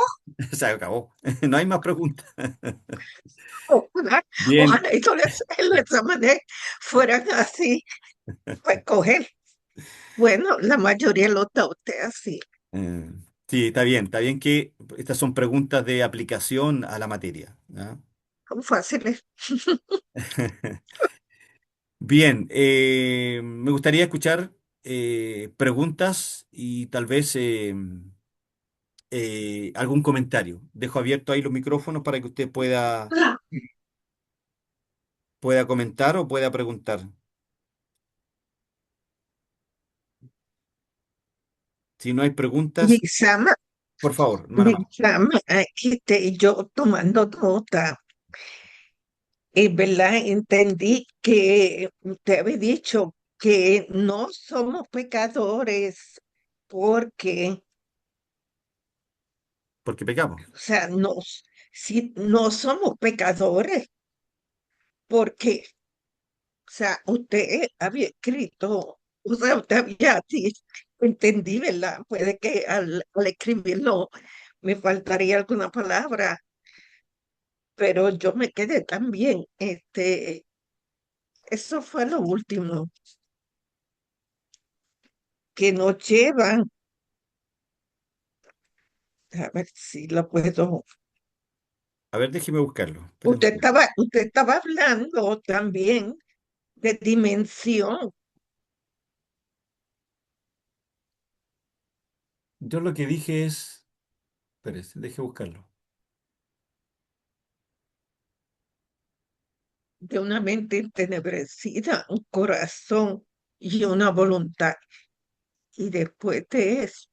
A: se acabó. No hay más preguntas.
C: Ojalá,
A: Bien,
C: ojalá y todos los exámenes fueran así. Pues coger. Bueno, la mayoría lo da usted así.
A: eh, sí, está bien que estas son preguntas de aplicación a la materia. ¿Ya?
C: Son fáciles.
A: Bien, me gustaría escuchar preguntas y tal vez algún comentario. Dejo abierto ahí los micrófonos para que usted pueda comentar o pueda preguntar. Si no hay preguntas,
C: Lixama,
A: por favor, hermana Marta.
C: Lixama, aquí yo tomando nota. ¿Verdad? Entendí que usted había dicho que no somos pecadores porque,
A: Porque pecamos.
C: o sea, no, si no somos pecadores porque, o sea, usted había escrito, o sea, usted había dicho, entendí, ¿verdad? Puede que al escribirlo me faltaría alguna palabra, pero yo me quedé también, eso fue lo último que nos llevan. A ver si lo puedo.
A: A ver, déjeme buscarlo. Espera un segundo.
C: Usted estaba hablando también de dimensión,
A: Yo lo que dije es. Espérese, deje buscarlo.
C: de una mente entenebrecida, un corazón y una voluntad. Y después de eso,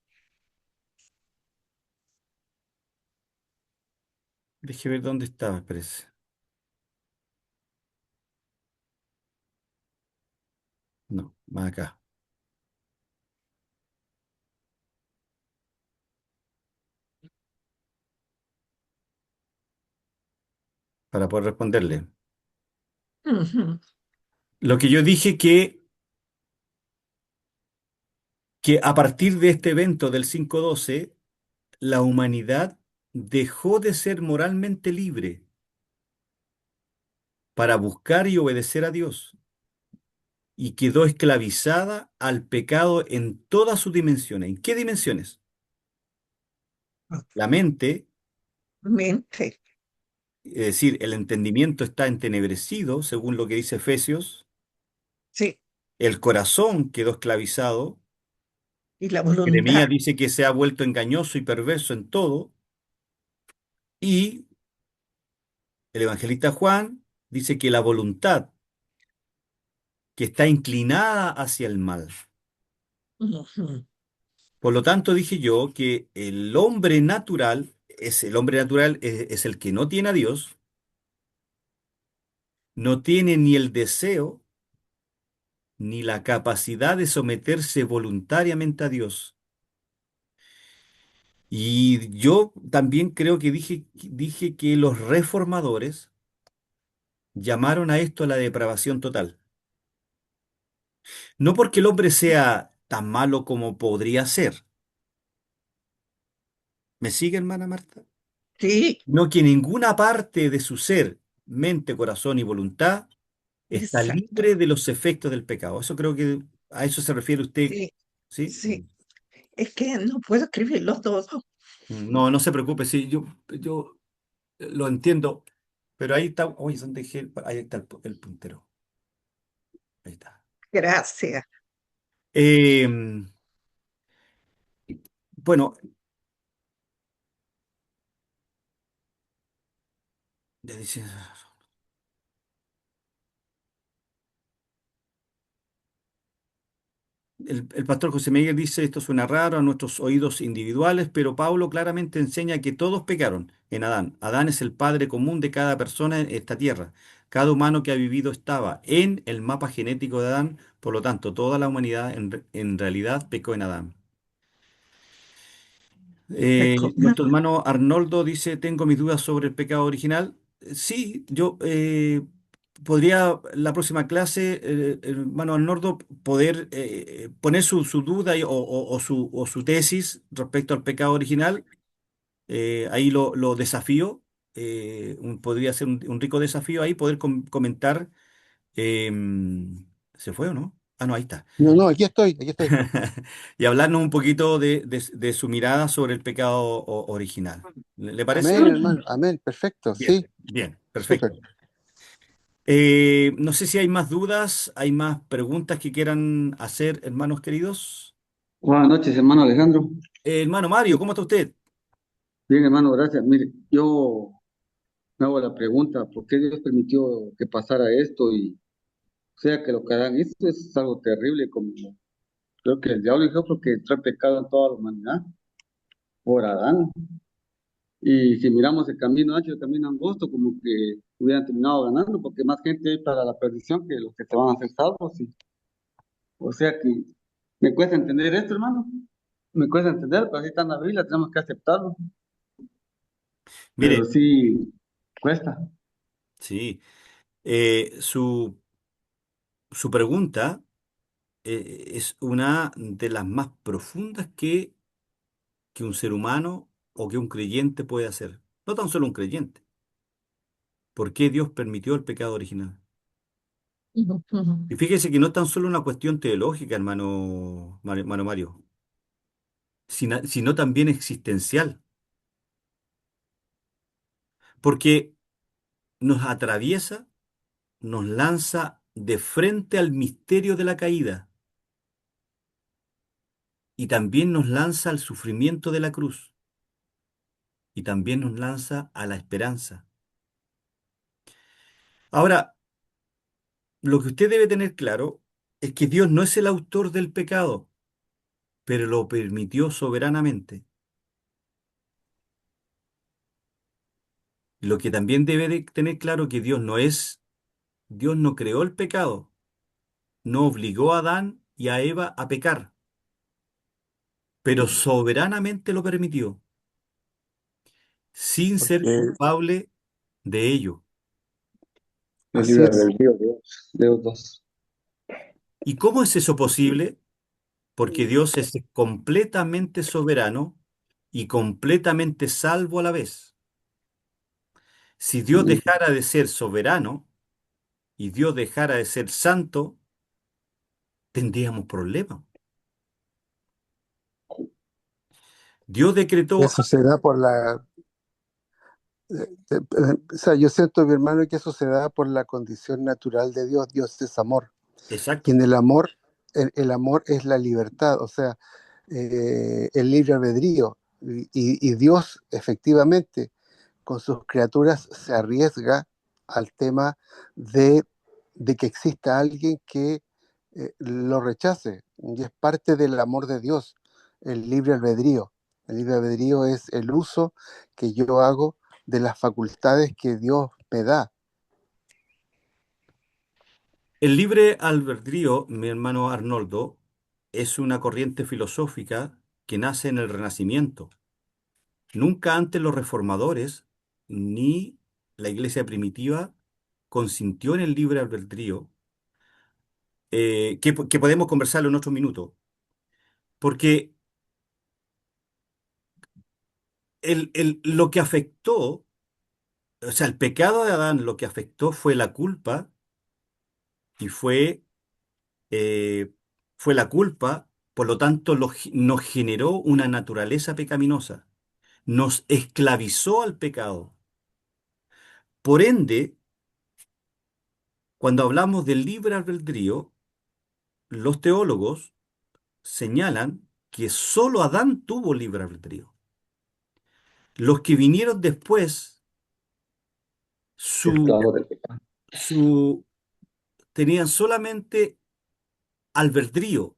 A: Deje ver dónde estaba, espérese. No, más acá. Para poder responderle.
C: ujú,
A: Lo que yo dije que a partir de este evento del 5-12 la humanidad dejó de ser moralmente libre para buscar y obedecer a Dios y quedó esclavizada al pecado en todas sus dimensiones. ¿En qué dimensiones? La mente,
C: mente,
A: es decir, el entendimiento está entenebrecido, según lo que dice Efesios,
C: sí,
A: el corazón quedó esclavizado,
C: y la voluntad.
A: Jeremías dice que se ha vuelto engañoso y perverso en todo, y el evangelista Juan dice que la voluntad que está inclinada hacia el mal.
C: Ujú,
A: Por lo tanto, dije yo que el hombre natural es el que no tiene a Dios, no tiene ni el deseo ni la capacidad de someterse voluntariamente a Dios. Y yo también creo que dije que los reformadores llamaron a esto la depravación total. No porque el hombre sea tan malo como podría ser. ¿Me sigue, hermana Marta?
C: sí,
A: No que ninguna parte de su ser, mente, corazón y voluntad está
C: exacto,
A: libre de los efectos del pecado. Eso creo que a eso se refiere usted,
C: sí,
A: ¿sí?
C: sí. Es que no puedo escribirlo todo.
A: No, no se preocupe, sí, yo lo entiendo, pero ahí está, oye, ¿dónde dejé ahí está el puntero? Ahí está.
C: Gracias.
A: Eh, bueno, ya dice, el pastor José Miguel dice, esto suena raro a nuestros oídos individuales, pero Pablo claramente enseña que todos pecaron en Adán. Adán es el padre común de cada persona en esta tierra. Cada humano que ha vivido estaba en el mapa genético de Adán, por lo tanto, toda la humanidad en realidad pecó en Adán. Nuestro hermano Arnoldo dice, tengo mis dudas sobre el pecado original. Sí, yo podría la próxima clase, hermano Arnoldo, poder poner su duda o su tesis respecto al pecado original. Ahí lo desafío. Podría ser un rico desafío ahí poder comentar. ¿Se fue o no? Ah, no, ahí está.
D: No, no, aquí estoy, aquí estoy.
A: Y hablarnos un poquito de su mirada sobre el pecado original. ¿Le parece?
D: Amén, hermano, amén, perfecto,
A: Bien,
D: sí,
A: bien,
D: súper.
A: perfecto. No sé si hay más dudas, hay más preguntas que quieran hacer, hermanos queridos.
E: Buenas noches, hermano Alejandro.
A: Hermano Mario, ¿cómo está usted?
E: Bien, hermano, gracias. Mire, yo me hago la pregunta, ¿por qué Dios permitió que pasara esto? Y o sea, que lo que hagan, esto es algo terrible, como Creo que el diablo dijo porque entró el pecado en toda la humanidad por Adán. Y si miramos el camino ancho, el camino angosto, como que hubieran terminado ganando, porque más gente hay para la perdición que los que se van a hacer salvos. O sea que me cuesta entender esto, hermano. Me cuesta entender, pero así está en la Biblia, tenemos que aceptarlo. Pero
A: Mire,
E: sí, cuesta.
A: sí, su pregunta es una de las más profundas que un ser humano o que un creyente puede hacer. No tan solo un creyente. ¿Por qué Dios permitió el pecado original? Y fíjese que no es tan solo una cuestión teológica, hermano Mario, sino también existencial, porque nos atraviesa, nos lanza de frente al misterio de la caída y también nos lanza al sufrimiento de la cruz y también nos lanza a la esperanza. Ahora, lo que usted debe tener claro es que Dios no es el autor del pecado, pero lo permitió soberanamente. Lo que también debe de tener claro que Dios no creó el pecado, no obligó a Adán y a Eva a pecar, pero soberanamente lo permitió, sin ser
D: Porque
A: culpable de ello.
E: El
D: así
E: libre
D: es.
E: albedrío de los dos.
A: ¿Y cómo es eso posible? Porque Dios es completamente soberano y completamente salvo a la vez. Si Dios
E: Mm.
A: dejara de ser soberano y Dios dejara de ser santo, tendríamos problemas. Dios decretó,
D: Eso se da por la... o sea, yo siento, mi hermano, que eso se da por la condición natural de Dios. Dios es amor. Y
A: exacto,
D: en el amor, el amor es la libertad, o sea, el libre albedrío. Y Dios, efectivamente, con sus criaturas se arriesga al tema de, de que exista alguien que lo rechace. Y es parte del amor de Dios, el libre albedrío. El libre albedrío es el uso que yo hago de las facultades que Dios me da.
A: el libre albedrío, mi hermano Arnoldo, es una corriente filosófica que nace en el Renacimiento. Nunca antes los reformadores ni la iglesia primitiva consintió en el libre albedrío, que podemos conversarlo en otro minuto, porque lo que afectó, o sea, el pecado de Adán lo que afectó fue la culpa y eh, fue la culpa, por lo tanto nos generó una naturaleza pecaminosa, nos esclavizó al pecado. Por ende, cuando hablamos del libre albedrío, los teólogos señalan que solo Adán tuvo libre albedrío. Los que vinieron después, su,
E: Esclavo del pecado.
A: su, tenían solamente albedrío,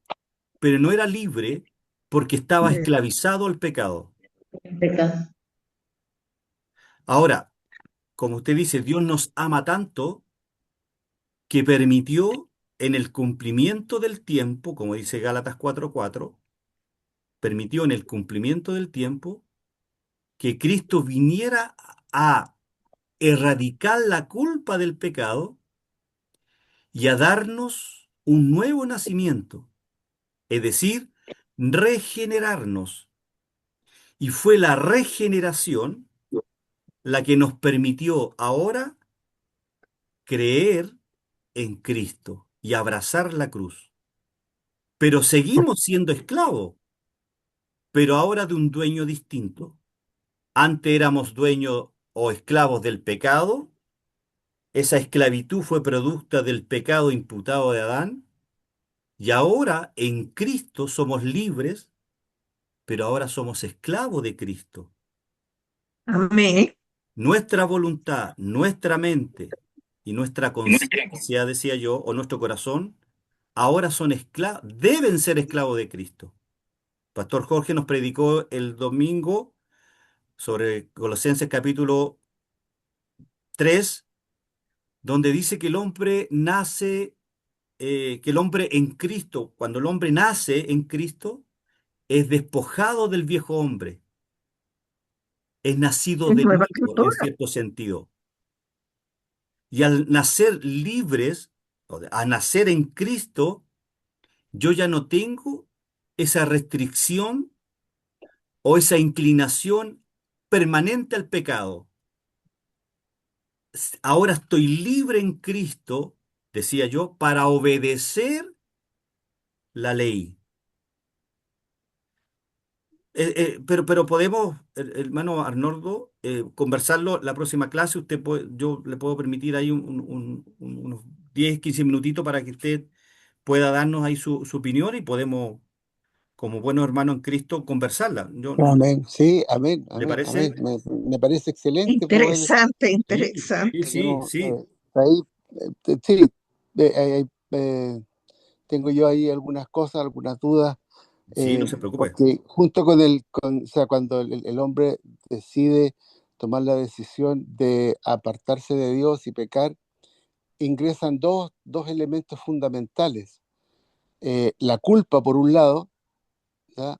A: pero no era libre porque estaba esclavizado al pecado.
F: Pecado.
A: Ahora, como usted dice, Dios nos ama tanto que permitió en el cumplimiento del tiempo, como dice Gálatas 4:4, permitió en el cumplimiento del tiempo que Cristo viniera a erradicar la culpa del pecado y a darnos un nuevo nacimiento, es decir, regenerarnos. Y fue la regeneración la que nos permitió ahora creer en Cristo y abrazar la cruz. Pero seguimos siendo esclavos, pero ahora de un dueño distinto. Antes éramos dueños o esclavos del pecado. Esa esclavitud fue producto del pecado imputado de Adán. Y ahora en Cristo somos libres, pero ahora somos esclavos de Cristo.
C: Amén.
A: Nuestra voluntad, nuestra mente y nuestra conciencia, decía yo, o nuestro corazón, ahora son esclavos, deben ser esclavos de Cristo. Pastor Jorge nos predicó el domingo sobre Colosenses capítulo 3, donde dice que el hombre nace, que el hombre en Cristo, cuando el hombre nace en Cristo, es despojado del viejo hombre, es nacido
C: Es
A: de
C: nueva
A: nuevo en
C: criatura.
A: cierto sentido. Y al nacer libres, a nacer en Cristo, yo ya no tengo esa restricción o esa inclinación permanente al pecado. Ahora estoy libre en Cristo, decía yo, para obedecer la ley. Pero podemos, hermano Arnoldo, conversarlo la próxima clase. Yo le puedo permitir ahí unos 10, 15 minutitos para que usted pueda darnos ahí su opinión y podemos, como buenos hermanos en Cristo, conversarla.
D: Amén. Sí, amén,
A: ¿Le
D: amén, amén.
A: parece?
D: Me parece excelente poder,
C: Interesante,
A: Sí, sí,
C: interesante.
A: sí,
D: digamos,
A: sí.
D: ahí, sí, tengo yo ahí algunas cosas, algunas dudas,
A: Sí, no se preocupe.
D: porque junto o sea, cuando el hombre decide tomar la decisión de apartarse de Dios y pecar, ingresan dos elementos fundamentales. La culpa por un lado, ¿ya?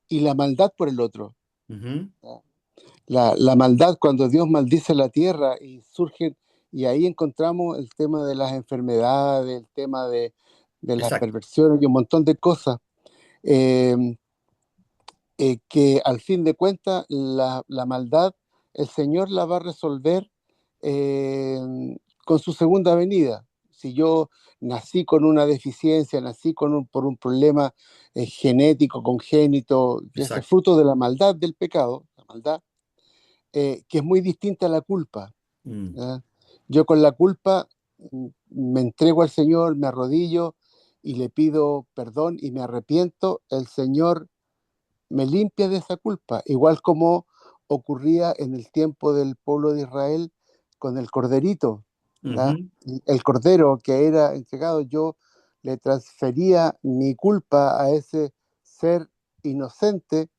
D: Y la maldad por el otro.
A: Ujú.
D: ¿Ya? La maldad cuando Dios maldice la tierra y surgen, y ahí encontramos el tema de las enfermedades, el tema de las
A: Exacto.
D: perversiones y un montón de cosas, eh, que al fin de cuentas la maldad el Señor la va a resolver, eh, con su segunda venida. Si yo nací con una deficiencia, nací por un problema genético, congénito, que es el
A: Exacto.
D: fruto de la maldad del pecado, la maldad, que es muy distinta a la culpa.
A: Mm.
D: ¿Ya? Yo con la culpa me entrego al Señor, me arrodillo y le pido perdón y me arrepiento. El Señor me limpia de esa culpa, igual como ocurría en el tiempo del pueblo de Israel con el corderito, ¿ya?
A: Ujú.
D: El cordero que era entregado, yo le transfería mi culpa a ese ser inocente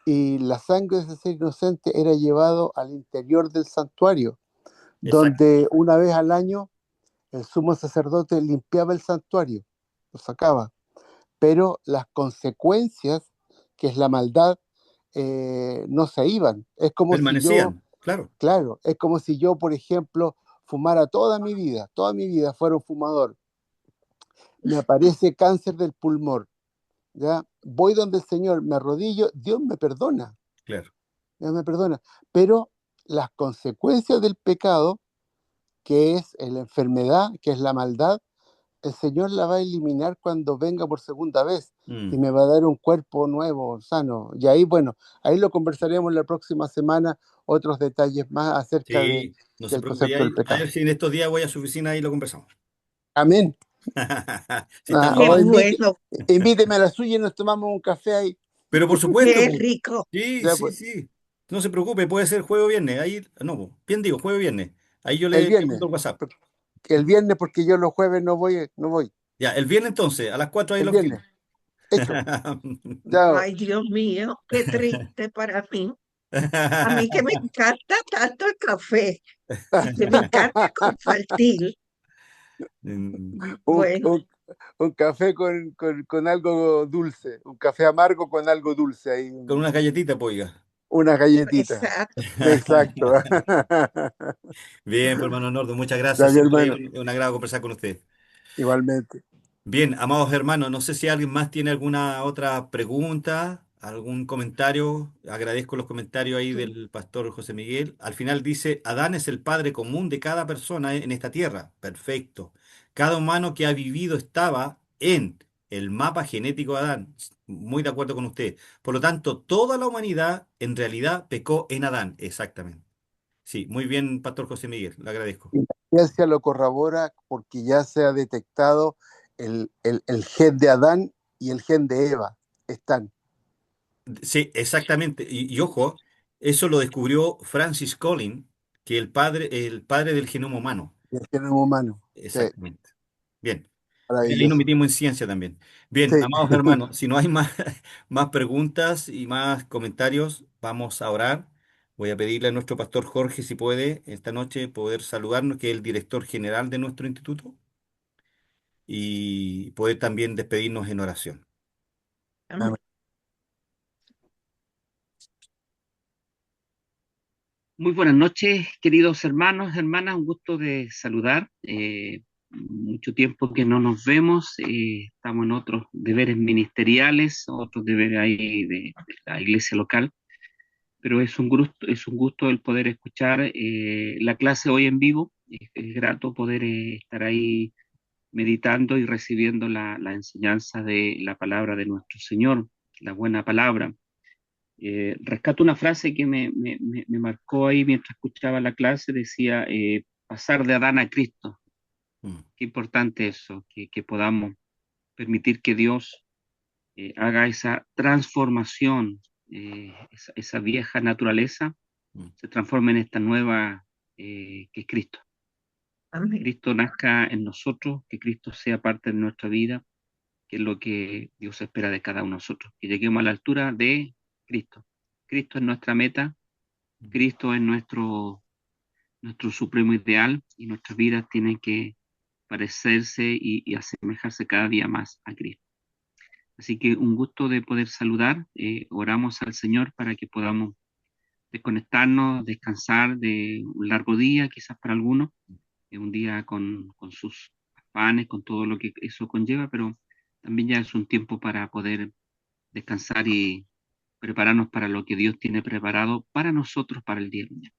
D: y la sangre de ese ser inocente era llevado al interior del santuario,
A: Exacto.
D: donde una vez al año el sumo sacerdote limpiaba el santuario, lo sacaba, pero las consecuencias, que es la maldad, no se iban. Es como si yo,
A: Permanecían, claro.
D: claro, es como si yo, por ejemplo, fumara toda mi vida fuera un fumador, me aparece cáncer del pulmón, ¿ya? Voy donde el Señor, me arrodillo, Dios me perdona,
A: Claro.
D: Dios me perdona, pero las consecuencias del pecado, que es la enfermedad, que es la maldad, el Señor la va a eliminar cuando venga por segunda vez y
A: Mm.
D: me va a dar un cuerpo nuevo, sano. Y ahí, bueno, ahí lo conversaremos la próxima semana, otros detalles más acerca
A: Sí, no se
D: del
A: preocupe.
D: concepto del
A: A
D: pecado.
A: ver si en estos días voy a su oficina y lo conversamos.
D: Amén.
A: Si está
C: Qué
A: libre.
C: bueno,
D: Invíteme a la suya y nos tomamos un café ahí.
A: Pero por supuesto,
C: qué
A: pues.
C: rico.
A: Sí,
D: Ya,
A: sí,
D: pues,
A: sí. No se preocupe, puede ser jueves o viernes. Ahí, no, pues, bien digo, jueves o viernes. Ahí yo
D: el
A: le
D: viernes.
A: mando el WhatsApp.
D: El viernes, porque yo los jueves no voy, no voy.
A: Ya, el viernes entonces, a las 4 ahí en
D: El
A: la
D: viernes.
A: oficina.
D: Hecho. Ya.
C: Ay, Dios mío, qué triste para mí. A mí que me encanta tanto el café y que me encanta compartir.
A: Mm,
D: un,
C: Bueno,
D: un- un café con algo dulce, un café amargo con algo dulce ahí,
A: con unas galletitas, pues, oiga.
D: una galletita.
C: exacto.
D: Exacto.
A: Bien, pues hermano Nordo, muchas
D: Ya,
A: gracias.
D: mi
A: Siempre
D: hermano,
A: es un agrado conversar con usted.
D: igualmente.
A: Bien, amados hermanos, no sé si alguien más tiene alguna otra pregunta, algún comentario. Agradezco los comentarios ahí del pastor José Miguel. Al final dice, Adán es el padre común de cada persona en esta tierra. Perfecto. Cada humano que ha vivido estaba en el mapa genético de Adán. Muy de acuerdo con usted. Por lo tanto, toda la humanidad en realidad pecó en Adán. Exactamente. Sí, muy bien, pastor José Miguel. Le agradezco.
D: Y la ciencia lo corrobora porque ya se ha detectado el gen de Adán y el gen de Eva. Están,
A: Sí, exactamente. Y ojo, eso lo descubrió Francis Collins, que el padre del genoma humano.
D: el genoma humano. Sí.
A: Exactamente. Bien. Y ahí nos
D: Maravilloso.
A: metimos en ciencia también. Bien,
D: Sí,
A: amados hermanos, si no hay más, más preguntas y más comentarios, vamos a orar. Voy a pedirle a nuestro pastor Jorge, si puede, esta noche poder saludarnos, que es el director general de nuestro instituto, y poder también despedirnos en oración.
C: Amén.
F: Muy buenas noches, queridos hermanos, hermanas, un gusto de saludar. Mucho tiempo que no nos vemos, estamos en otros deberes ministeriales, otros deberes ahí de la iglesia local, pero es un gusto el poder escuchar la clase hoy en vivo. Es grato poder estar ahí meditando y recibiendo la enseñanza de la palabra de nuestro Señor, la buena palabra. Rescato una frase que me marcó ahí mientras escuchaba la clase, decía, pasar de Adán a Cristo.
A: Mm,
F: Qué importante eso, que podamos permitir que Dios haga esa transformación, esa vieja naturaleza
A: mm,
F: se transforme en esta nueva que es Cristo.
C: Amén.
F: Cristo nazca en nosotros, que Cristo sea parte de nuestra vida, que es lo que Dios espera de cada uno de nosotros, que lleguemos a la altura de Cristo. Cristo es nuestra meta,
A: mm.
F: Cristo es nuestro supremo ideal y nuestras vidas tienen que parecerse y asemejarse cada día más a Cristo. Así que un gusto de poder saludar. Oramos al Señor para que podamos desconectarnos, descansar de un largo día, quizás para algunos, un día con sus afanes, con todo lo que eso conlleva, pero también ya es un tiempo para poder descansar y prepararnos para lo que Dios tiene preparado para nosotros para el día de mañana.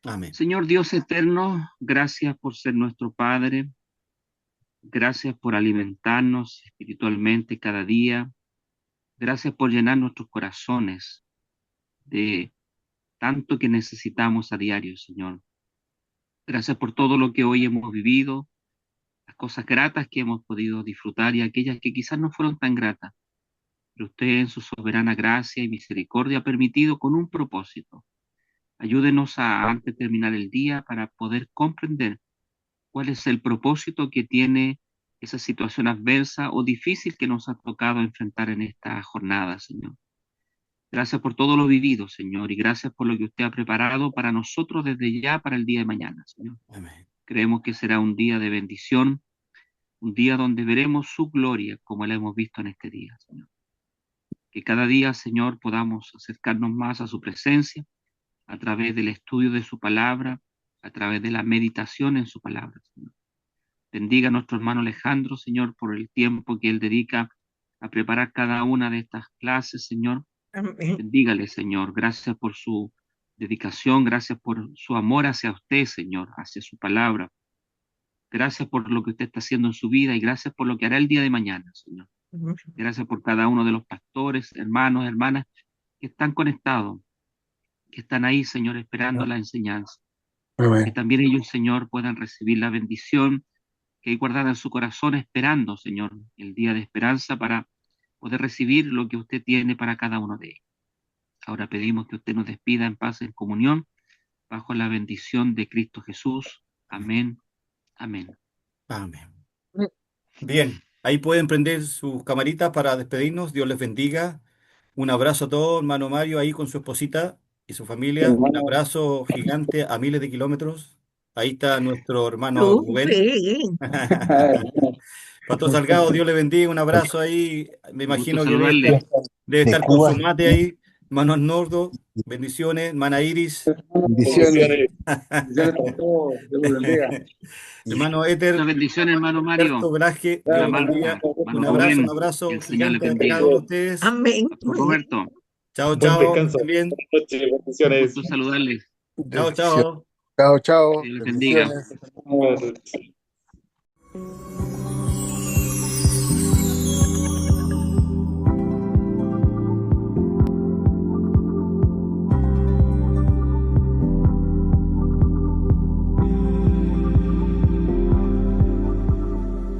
A: Amén.
F: Señor Dios eterno, gracias por ser nuestro Padre, gracias por alimentarnos espiritualmente cada día, gracias por llenar nuestros corazones de tanto que necesitamos a diario, Señor. Gracias por todo lo que hoy hemos vivido, las cosas gratas que hemos podido disfrutar y aquellas que quizás no fueron tan gratas, pero usted en su soberana gracia y misericordia ha permitido con un propósito. Ayúdenos a, antes de terminar el día, para poder comprender cuál es el propósito que tiene esa situación adversa o difícil que nos ha tocado enfrentar en esta jornada, Señor. Gracias por todo lo vivido, Señor, y gracias por lo que usted ha preparado para nosotros desde ya para el día de mañana, Señor.
A: Amén.
F: Creemos que será un día de bendición, un día donde veremos su gloria como la hemos visto en este día, Señor. Que cada día, Señor, podamos acercarnos más a su presencia a través del estudio de su palabra, a través de la meditación en su palabra, Señor. Bendiga a nuestro hermano Alejandro, Señor, por el tiempo que él dedica a preparar cada una de estas clases, Señor.
C: Amén.
F: Bendígale, Señor. Gracias por su dedicación, gracias por su amor hacia usted, Señor, hacia su palabra. Gracias por lo que usted está haciendo en su vida y gracias por lo que hará el día de mañana, Señor. Gracias por cada uno de los pastores, hermanos, hermanas que están conectados, que están ahí, Señor, esperando la enseñanza. Que
D: amén.
F: también ellos, Señor, puedan recibir la bendición que hay guardada en su corazón, esperando, Señor, el día de esperanza para poder recibir lo que usted tiene para cada uno de ellos. Ahora pedimos que usted nos despida en paz, en comunión, bajo la bendición de Cristo Jesús. Amén. Amén.
A: Amén. Bien, ahí pueden prender sus camaritas para despedirnos. Dios les bendiga. Un abrazo a todos, hermano Mario, ahí con su esposita y su familia. Un
E: Hermano,
A: abrazo gigante a miles de kilómetros. Ahí está nuestro hermano Rubén.
C: Rubén.
A: Pastor Salgado, Dios le bendiga. Un abrazo ahí. Me
F: Un gusto
A: imagino que
F: saludarle.
A: debe
D: De
A: estar con
D: Cuba,
A: su mate ahí. Hermano Nordo, bendiciones. Hermana Iris.
D: bendiciones.
E: bendiciones para todos, Dios los bendiga.
A: Hermano
F: Muchas
A: Éter,
F: bendiciones, hermano Mario,
A: Alberto Velázquez,
F: hermana
A: Dios les
E: Gracias,
F: Marta,
A: bendiga.
E: hermano.
A: Un
F: hermano
A: abrazo, un
F: Rubén, que
A: abrazo
F: el Señor les
A: gigante a cada
F: bendiga.
A: uno de ustedes.
C: Amén.
F: Pastor Roberto,
A: Chao,
G: Buen
A: chao.
G: descanso.
A: También.
G: Buenas noches,
F: un
G: bendiciones.
F: gusto saludarles.
A: Chao,
D: Bendiciones.
A: chao.
D: Chao, chao.
F: Que Dios les bendiga.
D: Bendiciones.
G: Buenas noches.